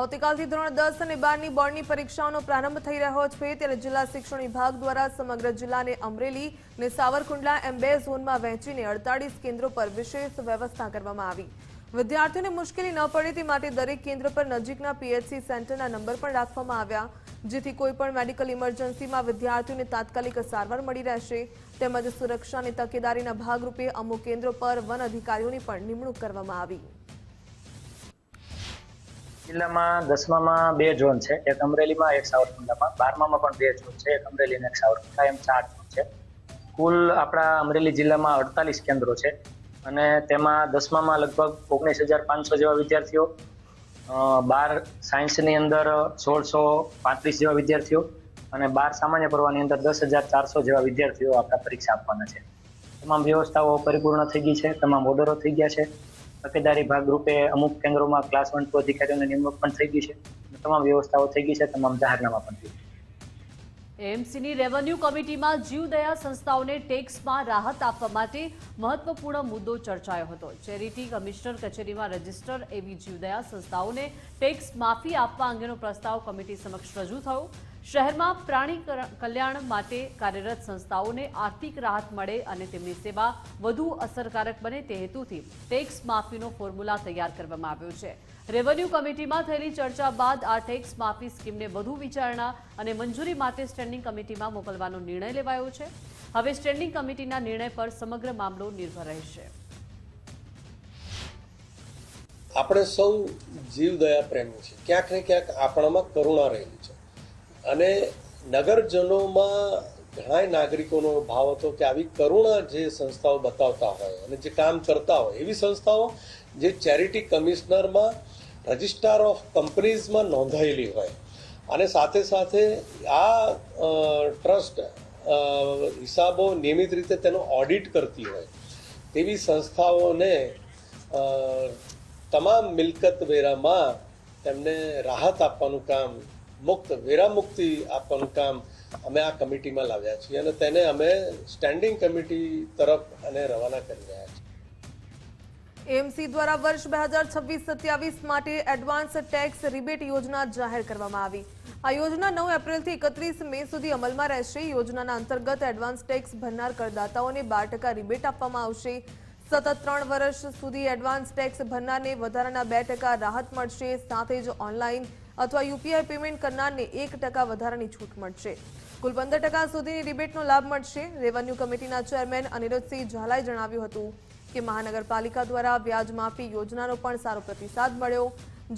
આવતીકાલથી ધોરણ 10 અને 12ની બોર્ડની પરીક્ષાઓનો પ્રારંભ થઈ રહ્યો છે. ત્યારે જિલ્લા શિક્ષણ વિભાગ દ્વારા સમગ્ર જિલ્લાને અમરેલી અને સાવરકુંડલા એમ 2 ઝોનમાં વહેંચીને 48 કેન્દ્રો પર વિશેષ વ્યવસ્થા કરવામાં આવી. વિદ્યાર્થીઓને મુશ્કેલી ન પડે તે માટે દરેક કેન્દ્ર પર નજીકના પીએચસી સેન્ટરના નંબર પણ રાખવામાં આવ્યા, જેથી કોઈપણ મેડિકલ ઇમરજન્સીમાં વિદ્યાર્થીઓને તાત્કાલિક સારવાર મળી રહેશે. તેમજ સુરક્ષા અને તકેદારીના ભાગરૂપે અમુક કેન્દ્રો પર વન અધિકારીઓની પણ નિમણૂક કરવામાં આવી. જિલ્લામાં 10મામાં 2 ઝોન છે, એક અમરેલીમાં, એક સાવરકુંડલામાં. 12મામાં પણ 2 ઝોન છે, એક અમરેલી અને એક સાવરકુંડલા, એમ 4 ઝોન છે. કુલ આપણા અમરેલી જિલ્લામાં 48 કેન્દ્રો છે અને તેમાં 10મામાં લગભગ 19,500 જેવા વિદ્યાર્થીઓ, 12 સાયન્સની અંદર 1,635 જેવા વિદ્યાર્થીઓ અને 12 સામાન્ય પ્રવાહની અંદર 10,400 જેવા વિદ્યાર્થીઓ આપણા પરીક્ષા આપવાના છે. તમામ વ્યવસ્થાઓ પરિપૂર્ણ થઈ ગઈ છે, તમામ ઓર્ડરો થઈ ગયા છે. તકેદારી ભાગરૂપે અમુક કેન્દ્રોમાં ક્લાસ 1 2 અધિકારીઓની નિમણૂક પણ થઈ ગઈ છે. તમામ વ્યવસ્થાઓ થઈ ગઈ છે, તમામ જાહેરનામા પણ થઈ ગયા. એએમસીની રેવન્યુ કમિટીમાં જીવદયા સંસ્થાઓને ટેક્સમાં રાહત આપવા માટે મહત્વપૂર્ણ મુદ્દો ચર્ચાયો હતો. ચેરિટી કમિશનર કચેરીમાં રજીસ્ટર એવી જીવદયા સંસ્થાઓને ટેક્સ માફી આપવા અંગેનો પ્રસ્તાવ કમિટી સમક્ષ રજૂ થયો. શહેરમાં પ્રાણી કલ્યાણ માટે કાર્યરત સંસ્થાઓને આર્થિક રાહત મળે અને તેમની સેવા વધુ અસરકારક બને તે હેતુથી ટેક્સ માફીનો ફોર્મ્યુલા તૈયાર કરવામાં આવ્યો છે. રેવન્યુ કમિટીમાં થયેલી ચર્ચા બાદ આ ટેક્સ માફી સ્કીમને વધુ વિચારણા અને મંજૂરી માટે સ્ટેન્ડિંગ કમિટીમાં મોકલવાનો નિર્ણય લેવાયો છે. હવે સ્ટેન્ડિંગ કમિટીના નિર્ણય પર સમગ્ર મામલો નિર્ભર રહેશે. આપણે સૌ જીવદયા પ્રેમી છે, ક્યાંક ને ક્યાંક આપણામાં કરુણા રહેલી છે અને નગરજનોમાં ઘણા નાગરિકોનો ભાવ હતો કે આવી કરુણા જે સંસ્થાઓ બતાવતા હોય અને જે કામ કરતા હોય એવી સંસ્થાઓ જે ચેરિટી કમિશનરમાં રજિસ્ટ્રાર ઓફ કંપનીઝમાં નોંધાયેલી હોય અને સાથે સાથે આ ટ્રસ્ટ હિસાબો નિયમિત રીતે તેનો ઓડિટ કરતી હોય તેવી સંસ્થાઓને તમામ મિલકત વેરામાં તેમને રાહત આપવાનું કામ, મુક્ત વેરામુક્તિ આપવાનું કામ અમે આ કમિટીમાં લાવ્યા છીએ અને તેને અમે સ્ટેન્ડિંગ કમિટી તરફ અને રવાના કરી રહ્યા છીએ. એએમસી દ્વારા વર્ષ 2026-27 માટે એડવાન્સ ટેક્સ રિબેટ યોજના જાહેર કરવામાં આવી. આ યોજના 9 એપ્રિલથી 31 મે સુધી અમલમાં રહેશે. યોજનાના અંતર્ગત એડવાન્સ ટેક્સ ભરનાર કરદાતાઓને 12% રિબેટ આપવામાં આવશે. સતત 3 વર્ષ સુધી એડવાન્સ ટેક્સ ભરનારને વધારાના 2% રાહત મળશે. સાથે જ ઓનલાઈન અથવા યુપીઆઈ પેમેન્ટ કરનારને 1% વધારાની છૂટ મળશે. કુલ 15% સુધીની રિબેટનો લાભ મળશે. રેવન્યુ કમિટીના ચેરમેન અનિરુદ્ધસિંહ ઝાલાએ જણાવ્યું હતું કે મહાનગરપાલિકા દ્વારા વ્યાજ માફી યોજનાનો પણ સારો પ્રતિસાદ મળ્યો.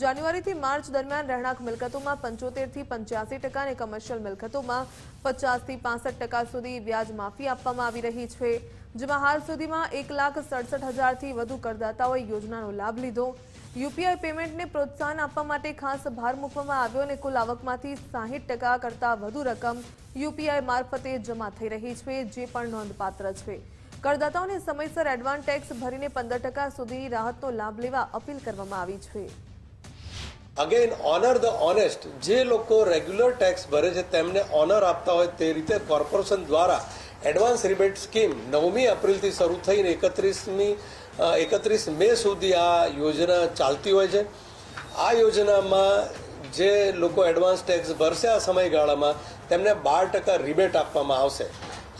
જાન્યુઆરીથી માર્ચ દરમિયાન રહેણાંક મિલકતોમાં 75% થી 85% અને કમર્શિયલ મિલકતોમાં 50% થી 65% સુધી વ્યાજ માફી આપવામાં આવી રહી છે, જેમાં હાલ સુધીમાં 1,67,000 થી વધુ કરદાતાઓએ યોજનાનો લાભ લીધો. યુપીઆઈ પેમેન્ટને પ્રોત્સાહન આપવા માટે ખાસ ભાર મૂકવામાં આવ્યો અને કુલ આવકમાંથી 60% કરતાં વધુ રકમ યુપીઆઈ મારફતે જમા થઈ રહી છે, જે પણ નોંધપાત્ર છે. કરદાતાઓને સમયસર એડવાન્સ ટેક્સ ભરીને 15% સુધી રાહતનો લાભ લેવા અપીલ કરવામાં આવી છે. અગેન ઓનર ધ ઓનેસ્ટ, જે લોકો રેગ્યુલર ટેક્સ ભરે છે તેમને ઓનર આપતા હોય તે રીતે કોર્પોરેશન દ્વારા એડવાન્સ રિબેટ સ્કીમ 9મી એપ્રિલથી શરૂ થઈને 31 મે સુધી આ યોજના ચાલતી હોય છે. આ યોજનામાં જે લોકો એડવાન્સ ટેક્સ ભરશે આ સમયગાળામાં તેમને 12% રિબેટ આપવામાં આવશે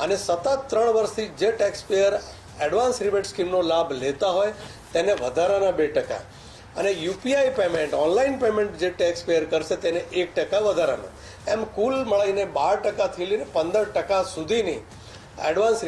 અને સતત 3 વર્ષથી જે ટેક્સ પેયર એડવાન્સ રિબેટ સ્કીમનો લાભ લેતા હોય તેને વધારાના 2% અને યુપીઆઈ પેમેન્ટ ઓનલાઈન પેમેન્ટ જે ટેક્સ પેયર કરશે તેને 1% વધારાનો, એમ કુલ મળીને 12%થી લઈને 15% સુધીની એડવાન્સ